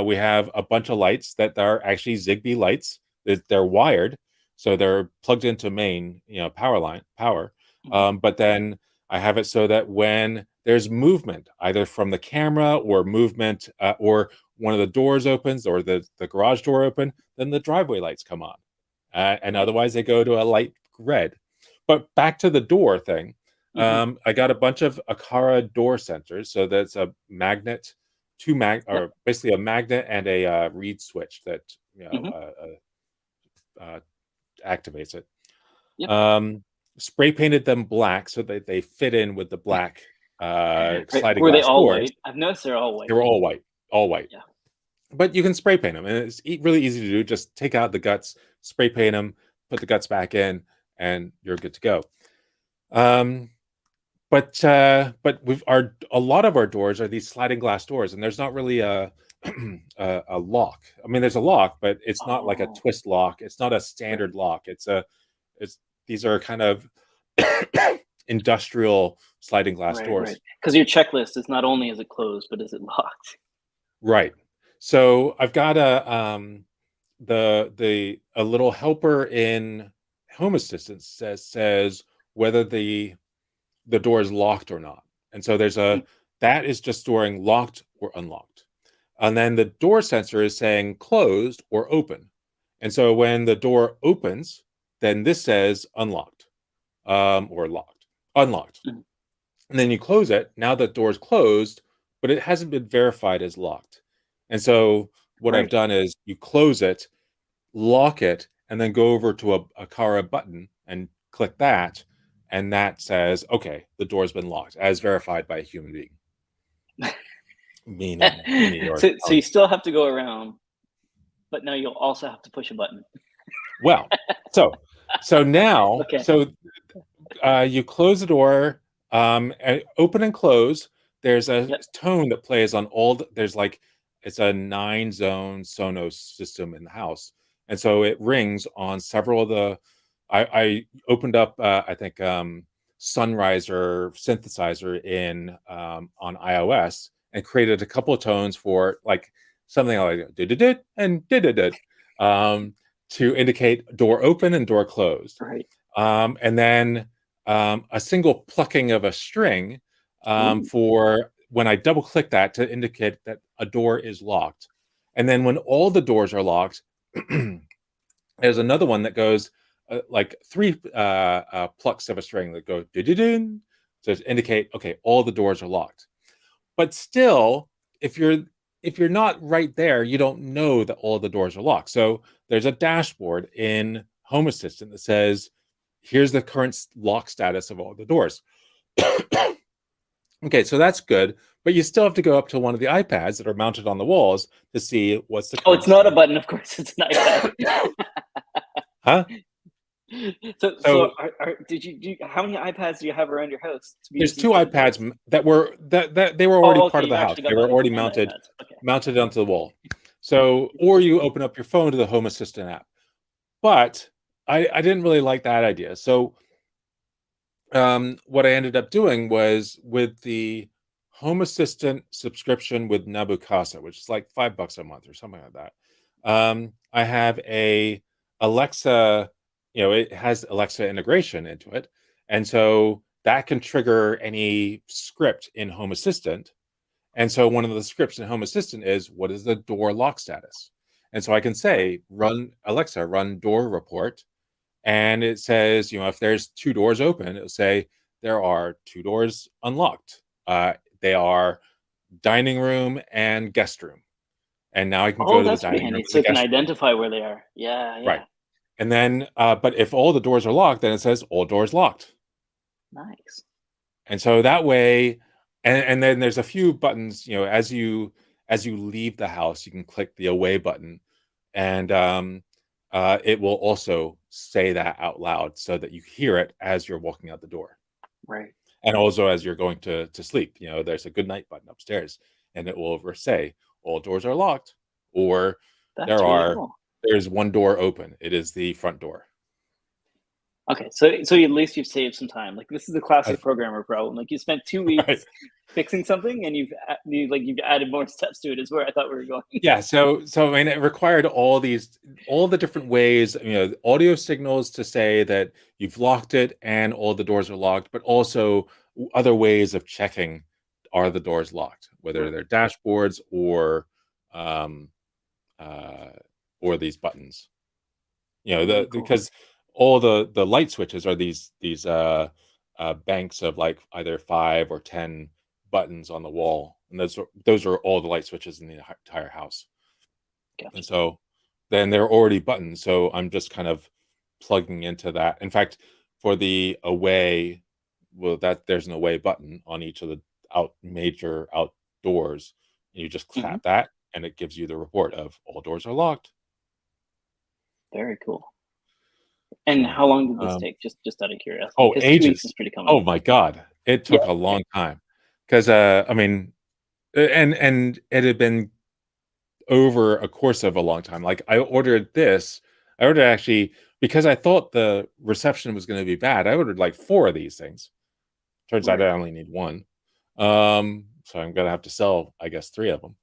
we have a bunch of lights that are actually Zigbee lights. They're wired, so they're plugged into main power. But then I have it so that when there's movement, either from the camera or movement, or one of the doors opens or the garage door open, then the driveway lights come on. And otherwise they go to a light red. But back to the door thing, I got a bunch of Aqara door sensors. So that's a magnet, or basically a magnet and a reed switch that activates it. Spray painted them black so that they fit in with the black sliding Were they glass all doors. white? I've noticed they're all white. They were all white. Yeah. But you can spray paint them, and it's really easy to do. Just take out the guts, spray paint them, put the guts back in, and you're good to go. But a lot of our doors are these sliding glass doors, and there's not really a lock. I mean, there's a lock, but it's not like a twist lock. It's not a standard lock. These are kind of industrial sliding glass doors. Because your checklist is not only is it closed, but is it locked? Right. So I've got a little helper in Home Assistant says whether the door is locked or not. And so there's that is just storing locked or unlocked. And then the door sensor is saying closed or open. And so when the door opens, then this says unlocked, or locked, unlocked. And then you close it. Now the door is closed, but it hasn't been verified as locked. And so what I've done is you close it, lock it, and then go over to a Aqara button and click that. And that says, okay, the door's been locked, as verified by a human being. So you still have to go around, but now you'll also have to push a button. Well, so now, you close the door, and open and close. There's a tone that plays on all. It's a 9-zone Sonos system in the house, and so it rings on several of the. I opened up, I think, Sunriser synthesizer in on iOS and created a couple of tones for like something like did and did to indicate door open and door closed. Right. And then a single plucking of a string for when I double click that to indicate that a door is locked. And then when all the doors are locked, there's another one that goes like 3 plucks of a string that go did to indicate, okay, all the doors are locked. But still, if you're not right there, you don't know that all the doors are locked. So there's a dashboard in Home Assistant that says, here's the current lock status of all the doors. Okay, so that's good, but you still have to go up to one of the iPads that are mounted on the walls to see what's the Oh, current it's not a status. button, of course. It's an iPad. Huh? So did you how many iPads do you have around your house? There's 2 iPads that were that they were already part of you the house. actually got They were already and mounted iPads. Okay. mounted onto the wall. So, or you open up your phone to the Home Assistant app. But I didn't really like that idea. So what I ended up doing was with the Home Assistant subscription with Nabu Casa, which is like $5 a month or something like that. I have a Alexa, it has Alexa integration into it. And so that can trigger any script in Home Assistant. And so one of the scripts in Home Assistant is, what is the door lock status? And so I can say, run Alexa, run door report. And it says, if there's 2 doors open, it'll say there are 2 doors unlocked. They are dining room and guest room. And now I can go Oh, to the that's pretty dining room handy. and So the it can guest room. identify where they are. Yeah. Right. And then, but if all the doors are locked, then it says all doors locked. Nice. And so that way, and then there's a few buttons, as you leave the house, you can click the away button, and it will also say that out loud so that you hear it as you're walking out the door. Right. And also as you're going to sleep, there's a good night button upstairs, and it will over say all doors are locked, or That's really cool. there's one door open. It is the front door. Okay, so at least you've saved some time. Like, this is the classic programmer problem. Like, you spent 2 weeks Right. fixing something, and you've added more steps to it. Is where I thought we were going. Yeah, so I mean, it required all the different ways, audio signals to say that you've locked it and all the doors are locked, but also other ways of checking, are the doors locked, whether they're dashboards um, or these buttons. Cool. Because all the light switches are these banks of like either 5 or 10 buttons on the wall, and those are all the light switches in the entire house. Gotcha. And so then they're already buttons, so I'm just kind of plugging into that. In fact, for the away, that there's an away button on each of the major outdoors, and you just tap that, and it gives you the report of all doors are locked. Very cool. And how long did this take? Just out of curiosity. Oh, Because 2 ages. weeks is pretty common. Oh my God. It took a long time. Because I mean, and it had been over a course of a long time. Like I ordered actually, because I thought the reception was going to be bad. I ordered like 4 of these things. Turns out I only need 1. So I'm gonna have to sell, I guess, 3 of them.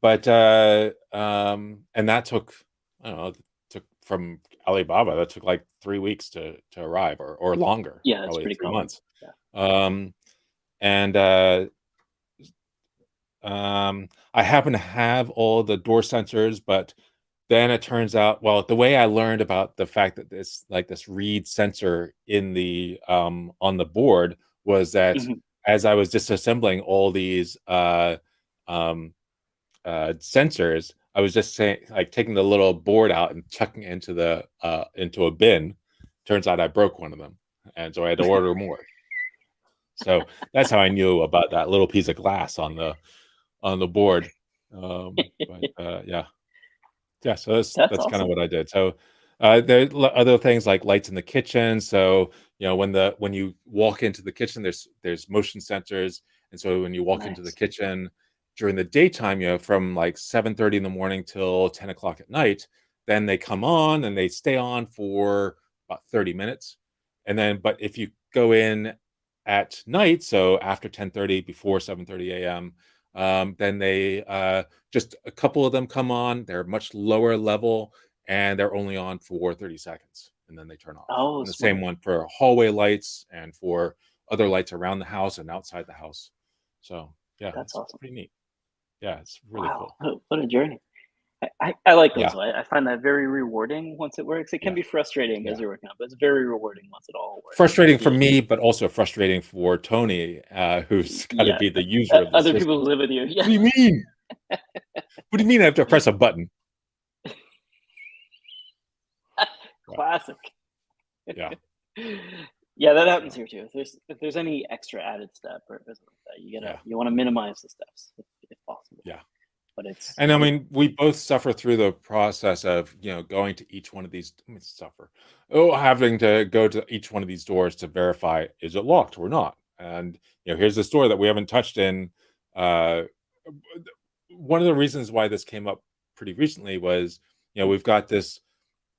But and that took, I don't know, from Alibaba, that took like 3 weeks to arrive, or longer. Yeah, that's probably pretty 3 common. months. Yeah. And I happen to have all the door sensors, but then it turns out, well, the way I learned about the fact that this read sensor in the on the board was that as I was disassembling all these sensors, I was just taking the little board out and chucking it into a bin. Turns out I broke one of them, and so I had to order more. So that's how I knew about that little piece of glass on the board. Yeah. So that's awesome. kind of what I did. So there are other things like lights in the kitchen. So when you walk into the kitchen, there's motion sensors, and so when you walk into the kitchen during the daytime, from like 7:30 in the morning till 10 o'clock at night, then they come on and they stay on for about 30 minutes. but if you go in at night, so after 10:30, before 7:30 a.m., then they just a couple of them come on. They're much lower level, and they're only on for 30 seconds, and then they turn off. Oh, And the same smart. one for hallway lights and for other lights around the house and outside the house. So yeah, That's it's awesome. pretty neat. Yeah, it's really Wow, cool. what a journey. I like those. Yeah, I find that very rewarding once it works. It can yeah, be frustrating as yeah. you're working out, but it's very rewarding once it all works. Frustrating for Yeah, me, but also frustrating for Tony, who's got to yeah. be the user of the Other people system. who live with you. What Yeah, do you mean? What do you mean I have to press a button? Yeah, classic. yeah, Yeah, that yeah, happens here too. If there's any extra added step or something like that, yeah, you want to minimize the steps if possible. yeah. But it's And I mean, we both suffer through the process of, going to each one of these. I mean, suffer. Oh, having to go to each one of these doors to verify, is it locked or not? And here's this door that we haven't touched in. Uh, One of the reasons why this came up pretty recently was, we've got this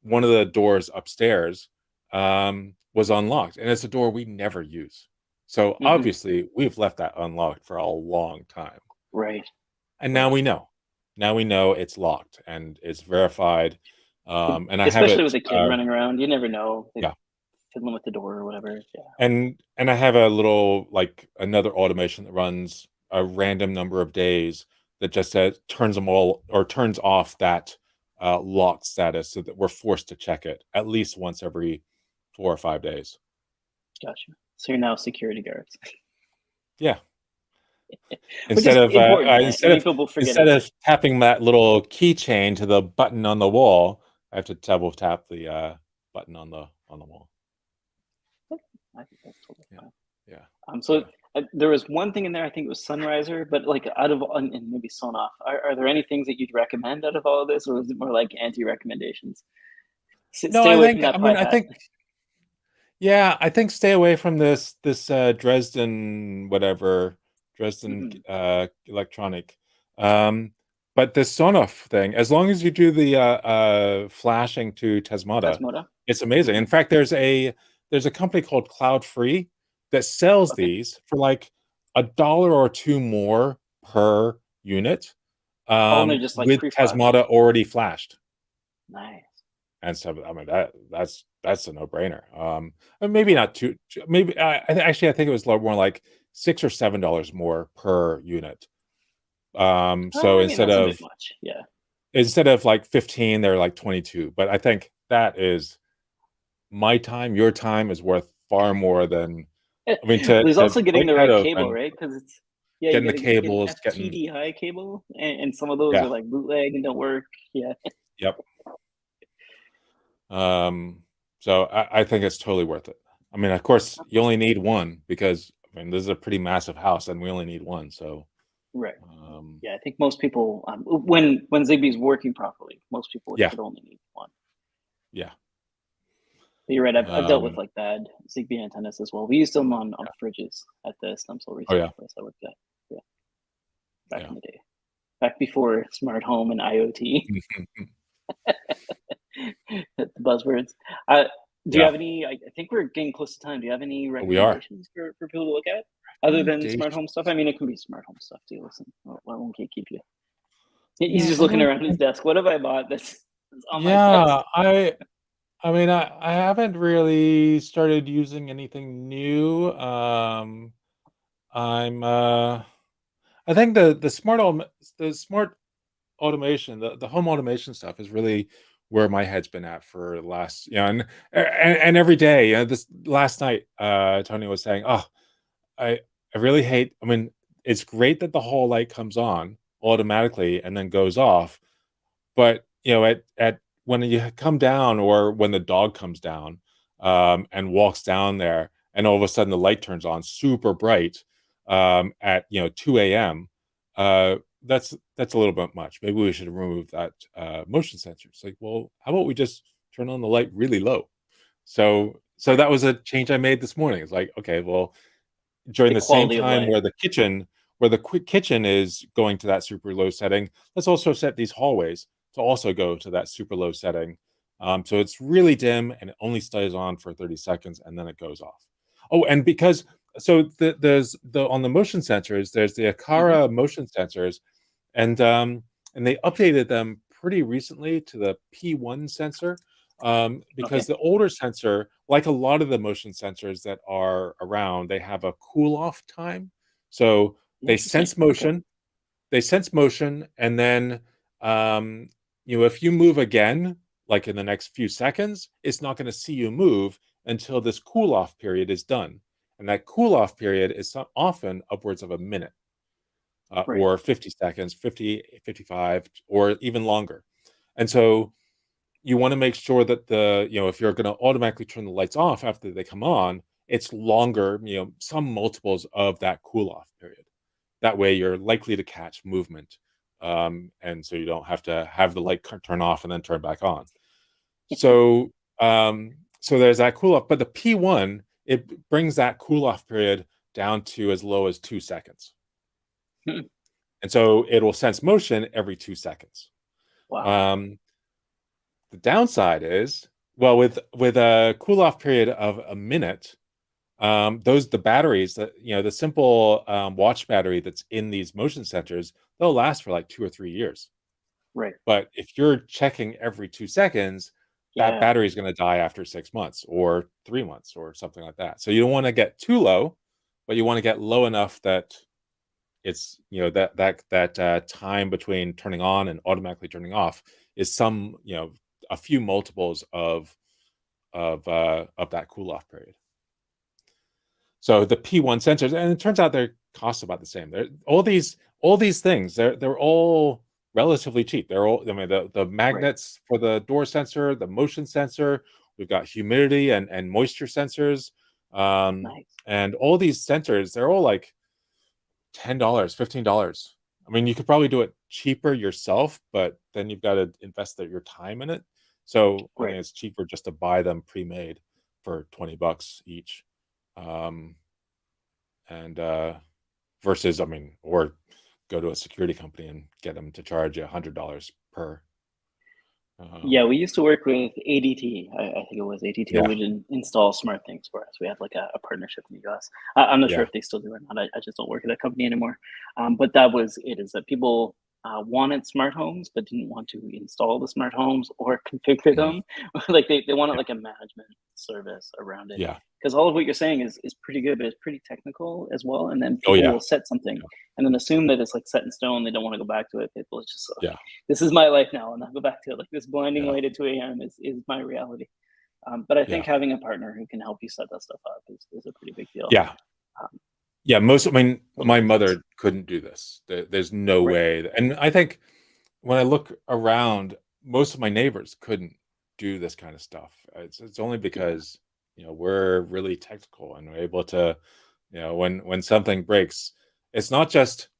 one of the doors upstairs was unlocked, and it's a door we never use. So Mhm, obviously, we've left that unlocked for a long time. right, And now right. we know. Now we know it's locked and it's verified. And I have Especially it, with a kid running around, you never know. They yeah. fiddling with the door or whatever. Yeah. And I have a little, like, another automation that runs a random number of days that just says turns them all, or turns off that locked status, so that we're forced to check it at least once every 4 or 5 days. Gotcha. So you're now security guards, Yeah. which Instead is of important. I think people forget instead about of tapping that little keychain to the button on the wall, I have to double tap the button on the wall. it. I think that's totally Yeah, fine. yeah, So yeah. there was one thing in there. I think it was Sunriser, but like out of and maybe Sonoff. Are there any things that you'd recommend out of all of this, or is it more like anti-recommendations? No, Stay I away from think. that I mean, pi I hat. think. Yeah, I think stay away from this Dresden whatever, Dresden Mm-mm. electronic. Um, but this Sonoff thing, as long as you do the flashing to Tesmata, Tasmota. it's amazing. In Mm-hmm. fact, there's a company called Cloud Free that sells Okay. these for like $1 or two more per unit, Oh, and they're just like with pre-flashed. Tesmata already flashed. Nice. And so, I mean, that's a no-brainer. And maybe not maybe actually I think it was more like $6 or $7 more per unit. So I mean, that's a bit much. Yeah. instead of like 15, they're like 22. But I think that is my time. Your time is worth far more than, I mean, There's to also getting break the that right cable, open, right? Because it's yeah, you getting the gotta get an cables, getting, FTD high cable, and some of those yeah, are like bootleg and don't work. Yeah. yep. Um, so I think it's totally worth it. I mean, of course, you only need one because, I mean, this is a pretty massive house, and we only need one. So, Right. um, Yeah, I think most people, when Zigbee's working properly, most people yeah, should only need one. yeah, But you're right. I've dealt with um, like bad Zigbee antennas as well. We used them on yeah. fridges at the stem cell Oh research yeah, place I worked at. Yeah, back yeah. in the day, back before smart home and IoT, the buzzwords. Uh, do you Yeah, have any? I think we're getting close to time. Do you have any we are. recommendations for people to look at other than smart home stuff? Recommendations. I mean, it can be smart home stuff too. Listen, I won't keep you. He's Yeah, just I looking don't around his think. desk. What have I bought that's on my desk? Yeah, I mean, I haven't really started using anything new. I'm I think the smart automation, the home automation stuff is really where my head's been at for the last, and every day. This last night, Tony was saying, "Oh, I I really hate." I mean, it's great that the hall light comes on automatically and then goes off, but at when you come down, or when the dog comes down, and walks down there, and all of a sudden the light turns on super bright, at 2 a.m. That's a little bit much. Maybe we should remove that motion sensor. It's like, well, how about we just turn on the light really low? So Right. that was a change I made this morning. It's like, okay, well, during The the same quality of time life. where the quick kitchen is going to that super low setting, let's also set these hallways to also go to that super low setting. So it's really dim and it only stays on for 30 seconds and then it goes off. Oh, and because there's the on the motion sensors, there's the Hmm. Aqara motion sensors, and they updated them pretty recently to the P1 sensor, because Okay. the older sensor, like a lot of the motion sensors that are around, they have a cool off time. So they Interesting. sense Okay. motion, and then if you move again, like in the next few seconds, it's not going to see you move until this cool off period is done. And that cool off period is often upwards of a minute, Right. or 50 seconds, 50, 55, or even longer. And so you want to make sure that if you're going to automatically turn the lights off after they come on, it's longer, some multiples of that cool off period. That way you're likely to catch movement. And so you don't have to have the light turn off and then turn back on. So, so there's that cool off, but the P1, it brings that cool off period down to as low as 2 seconds. Hmm. And so it will sense motion every 2 seconds. Wow. Um, the downside is, well, with a cool off period of a minute, the batteries that, the simple watch battery that's in these motion sensors, they'll last for like 2 or 3 years. Right. But if you're checking every 2 seconds, that Yeah. battery is going to die after 6 months or 3 months or something like that. So you don't want to get too low, but you want to get low enough that it's, that time between turning on and automatically turning off is a few multiples of that cool off period. So the P1 sensors, and it turns out they cost about the same. All these things, they're all relatively cheap. They're all, I mean, the Right. magnets for the door sensor, the motion sensor, we've got humidity and moisture sensors, Nice. and all these sensors, they're all like $10, $15. I mean, you could probably do it cheaper yourself, but then you've got to invest your time in it. So I Right. think it's cheaper just to buy them pre-made for $20 each. Um, and versus, I mean, or go to a security company and get them to charge you $100 per. Yeah, Um, we used to work with ADT. I think it was ADT who yeah, would install smart things for us. We had like a partnership in the US. I'm not sure yeah, if they still do or not. I just don't work at that company anymore. But that was it, is that people wanted smart homes but didn't want to install the smart homes or configure mhm, them. Like they wanted yeah, like a management service around it. yeah. Because all of what you're saying is pretty good, but it's pretty technical as well. And then Oh people yeah, will set something and then assume that it's like set in stone. They don't want to go back to it. People just yeah, this is my life now, and I'll go back to it. Like this blinding yeah, light at 2 a.m. is my reality. But I think yeah, having a partner who can help you set that stuff up is a pretty big deal. yeah, Um, yeah. I mean, totally my makes sense. mother couldn't do this. There's no Right. way. And I think when I look around, most of my neighbors couldn't do this kind of stuff. It's only Yeah. because we're really technical and we're able to, when something breaks, it's not just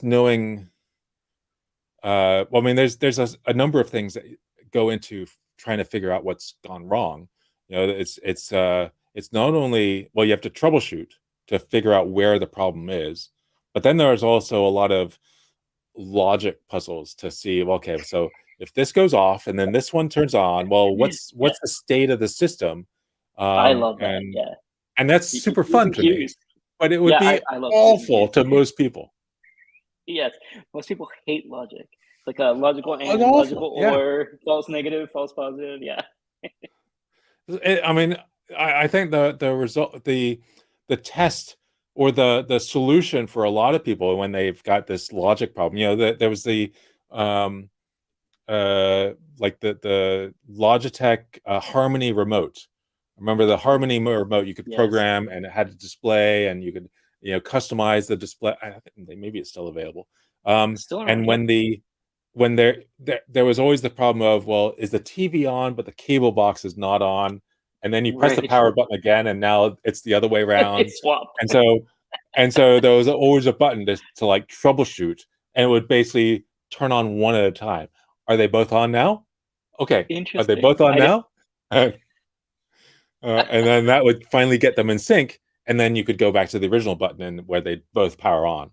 knowing. Well, I mean, there's a number of things that go into trying to figure out what's gone wrong. It's not only, well, you have to troubleshoot to figure out where the problem is, but then there's also a lot of logic puzzles to see, well, okay, so if this goes off and then this one turns on, well, Yeah. what's the state of the system? I love that. And Yeah. that's super fun Using to me, cues. but it would Yeah, be I love using awful cues. to most people. Yes. Most people hate logic. Like a logical and, Awful, logical yeah. or, false negative, false positive. Yeah. I mean, I think the result, the test, or the solution for a lot of people when they've got this logic problem, there was the um, like the Logitech Harmony remote. Remember the Harmony remote? You could Yes. program, and it had a display, and you could customize the display. I think maybe it's still available. Still around. And Yep. when there was always the problem of, well, is the TV on but the cable box is not on, and then you press the Right. power button again and now it's the other way around. It's swapped. And so there was always a button to like troubleshoot, and it would basically turn on one at a time. Are they both on now? Okay. Are they Interesting. both on now? And then that would finally get them in sync, and then you could go back to the original button and where they both power on.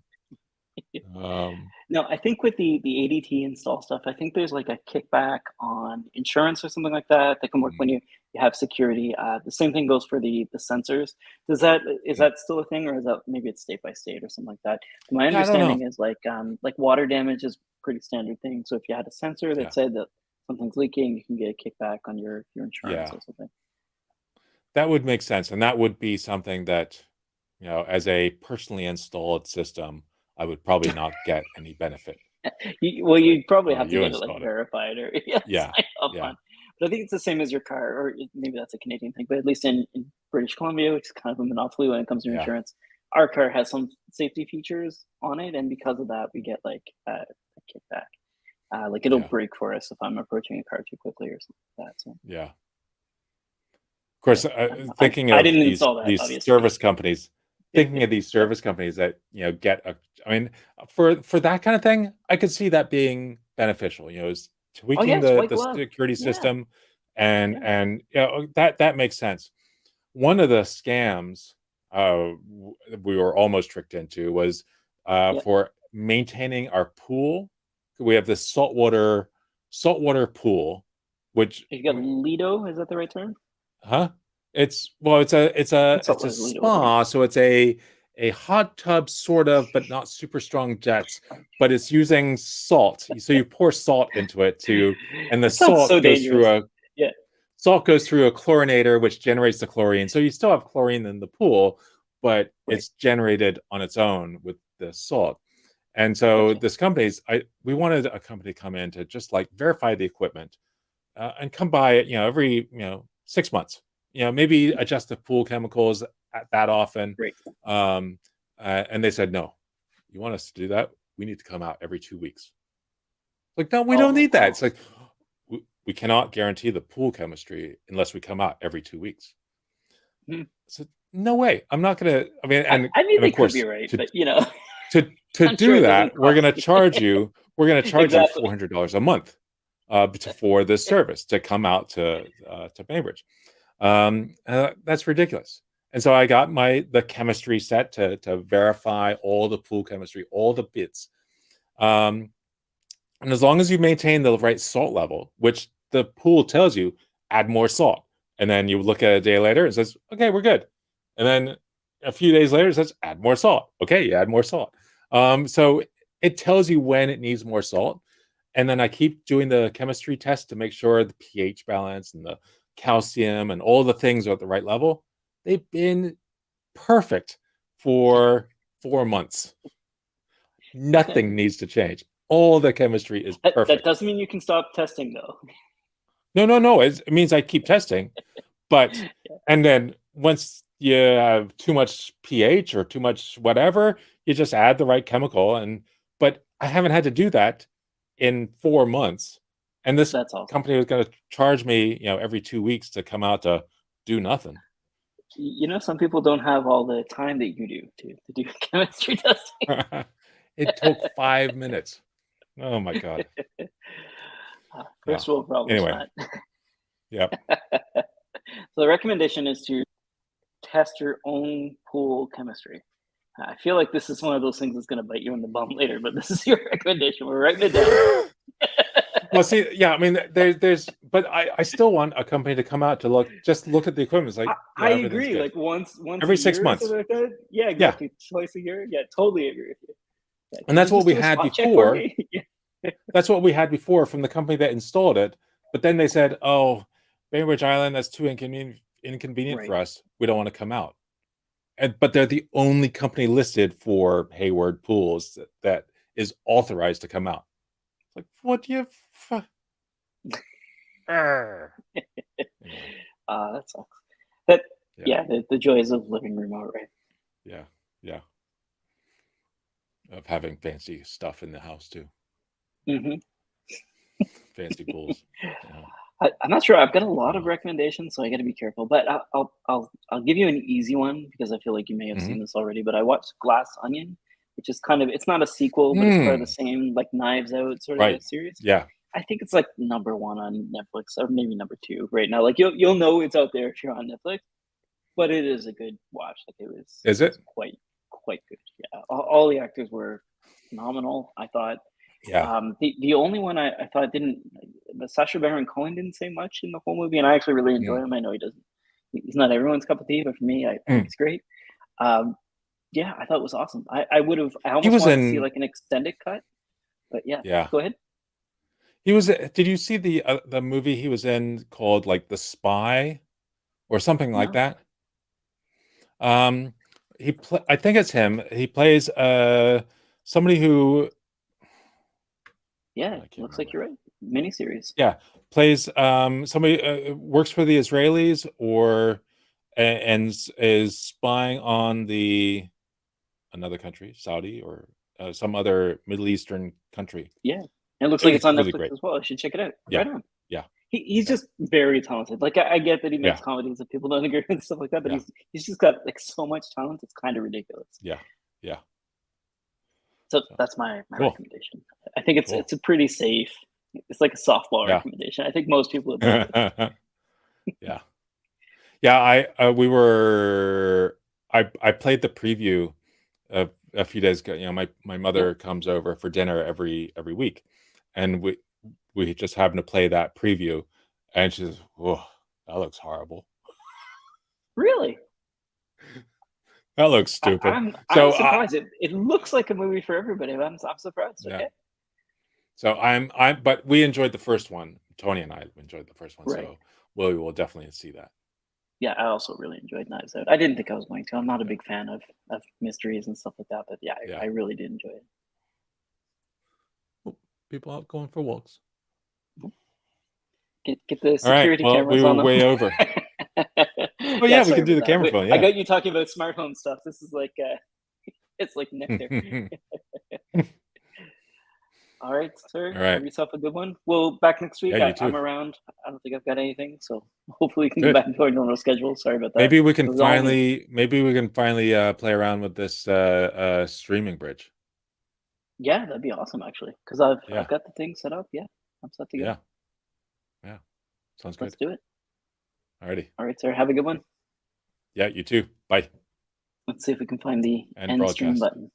Um, No, I think with the ADT install stuff, I think there's like a kickback on insurance or something like that that can work when mm, you have security. The same thing goes for the sensors. Does that is mm. that still a thing, or is that maybe it's state by state or something like that? My Yeah, I don't know. understanding is like water damage is a pretty standard thing. So if you had a sensor that Yeah, said that something's leaking, you can get a kickback on your insurance yeah, or something. that would make sense, and that would be something that, as a personally installed system, I would probably not get any benefit. Well, Like, you'd probably oh, have to you get it like installed it. verified or yeah, Yeah, sign up yeah, on. But I think it's the same as your car, or maybe that's a Canadian thing. But at least in British Columbia, which is kind of a monopoly when it comes to yeah, insurance, our car has some safety features on it, and because of that, we get like a kickback. Like it'll yeah, break for us if I'm approaching a car too quickly or something like that. So yeah. Of course, I don't know. thinking I of didn't these install that, these obviously. service companies, thinking of these service companies that get a. I mean, for that kind of thing, I could see that being beneficial. Is Oh tweaking yes, white the glove. security Yeah, system, and yeah, and that makes sense. One of the scams we were almost tricked into was yeah. for maintaining our pool. We have this saltwater pool, which You got Lido. Is that the right term? huh? It's well, I think it's a saltwater is Lido over here. spa, so it's a hot tub sort of, but not super strong jets. But it's using salt, so you pour salt into it and the That sounds so dangerous. Yeah. salt goes through a chlorinator, which generates the chlorine. So you still have chlorine in the pool, but Right. it's generated on its own with the salt. And so Gotcha. this company's, we wanted a company to come in to just like verify the equipment and come by it, every 6 months. Maybe adjust the pool chemicals at that often. Great. Um, and they said, no, you want us to do that? We need to come out every 2 weeks. Like, no, we don't Oh, need that. wow. It's like we cannot guarantee the pool chemistry unless we come out every 2 weeks. Hmm. So no way. I'm not gonna. I mean, I mean, and of they could be course, right, to but to I'm sure do it that, doesn't cost you. we're gonna charge you Exactly. $400 a month for this service to come out to Bainbridge. That's ridiculous. And so I got the chemistry set to verify all the pool chemistry, all the bits. Um, and as long as you maintain the right salt level, which the pool tells you, add more salt. And then you look at it a day later and says, okay, we're good. And then a few days later it says, add more salt. Okay, you add more salt. So it tells you when it needs more salt. And then I keep doing the chemistry test to make sure the pH balance and the calcium and all the things are at the right level. They've been perfect for 4 months. Nothing needs to change. All the chemistry is That perfect. doesn't mean you can stop testing, though. No, no, no. It means I keep testing, but and then once you have too much pH or too much whatever, you just add the right chemical. But I haven't had to do that in 4 months. And this That's awesome. company was going to charge me, every 2 weeks to come out to do nothing. Some people don't have all the time that you do to do chemistry testing. It took 5 minutes. Oh my God. Yeah. First world problems, Anyway, Matt. yep. So the recommendation is to test your own pool chemistry. I feel like this is one of those things that's going to bite you in the bum later, but this is your recommendation. We're writing it down. Well, see, yeah, I mean, but I still want a company to come out to look at the equipment. It's like, I yeah, everything's agree. good. Like once a Every six year or months. something like that. Yeah, Yeah. exactly. Twice a year. Yeah, totally agree with you. Yeah, And can you that's what just we do a had spot check for before. me? Yeah. That's what we had before from the company that installed it. But then they said, oh, Bainbridge Island, that's too inconvenient Right. for us. We don't want to come out. But they're the only company listed for Hayward Pools that is authorized to come out. Like, what do you? Anyway, That sucks. But yeah, yeah, the joys of living remote, right? yeah, yeah. Of having fancy stuff in the house too. Hmm. Fancy pools. Yeah. I'm not sure. I've got a lot of Yeah. recommendations, so I got to be careful. But I'll give you an easy one because I feel like you may have Hmm. seen this already. But I watched Glass Onion, which is it's not a sequel, but it's part of the Mm, same like Knives Out sort of right. series. Yeah. I think it's like number one on Netflix, or maybe number two right now. Like you'll know it's out there if you're on Netflix, but it is a good watch. Like it Is was it? quite good. Yeah, all the actors were. phenomenal. I thought Yeah. the only one I thought didn't, but Sacha Baron Cohen didn't say much in the whole movie, and I actually really enjoy Mm. him. I know he doesn't. He's not everyone's cup of tea, but for me, I think Mm. he's great. Um, yeah, I thought it was awesome. I would have. I He almost was wanted to see in. like an extended cut, but yeah, Yeah. go ahead. He was. Did you see the movie he was in called like The Spy or something like No, that? Um, I think it's him. He plays somebody who yeah, I can't looks like remember. you're right. Miniseries. Yeah, plays somebody works for the Israelis or and is spying on the another country, Saudi or some other Middle Eastern country. Yeah, and it looks It like was it's on really Netflix great. as well. I should check it out. Yeah, Right on. yeah, He's yeah, just very talented. Like I get that he makes yeah, comedies that people don't agree with and stuff like that, but yeah, he's just got like so much talent. It's kind of ridiculous. yeah, yeah. So So that's my cool, recommendation. I think it's cool. a pretty safe. It's like a softball Yeah. recommendation. I think most people would like it. Yeah. Yeah, we were I played the preview a few days ago. My Yeah, mother comes over for dinner every week, and we just happened to play that preview, and she says, "Whoa, that looks horrible. really. That looks stupid." I'm So surprised. It looks like a movie for everybody. But I'm surprised. yeah, Okay, so but we enjoyed the first one. Tony and I enjoyed the first one, right. so we will definitely see that. Yeah, I also really enjoyed Knives Out. I didn't think I was going to. I'm not a Yeah, big fan of mysteries and stuff like that, but yeah, yeah. I really did enjoy it. Oh, people out going for walks. Get the All right. security Well, we cameras were on them. way over. Oh Yeah, yeah, we sorry can do about the that. camera phone. I Yeah. got you talking about smart home stuff. This is like it's like nectar. All right, sir. All Have right. yourself a good one. Well, back next Yeah, week. you too. I'm around. I don't think I've got anything, so hopefully we can get Good. back to our normal schedule. Sorry about that. It was all me. Maybe we can finally play around with this streaming bridge. Yeah, that'd be awesome actually, because I've Yeah. got the thing set up. Yeah, I'm set to go. Yeah. Yeah. Sounds Let's good. do it. Alrighty. All right, sir. Have a good one. Yeah, you too. Bye. Let's see if we can find the And end stream broadcast. button.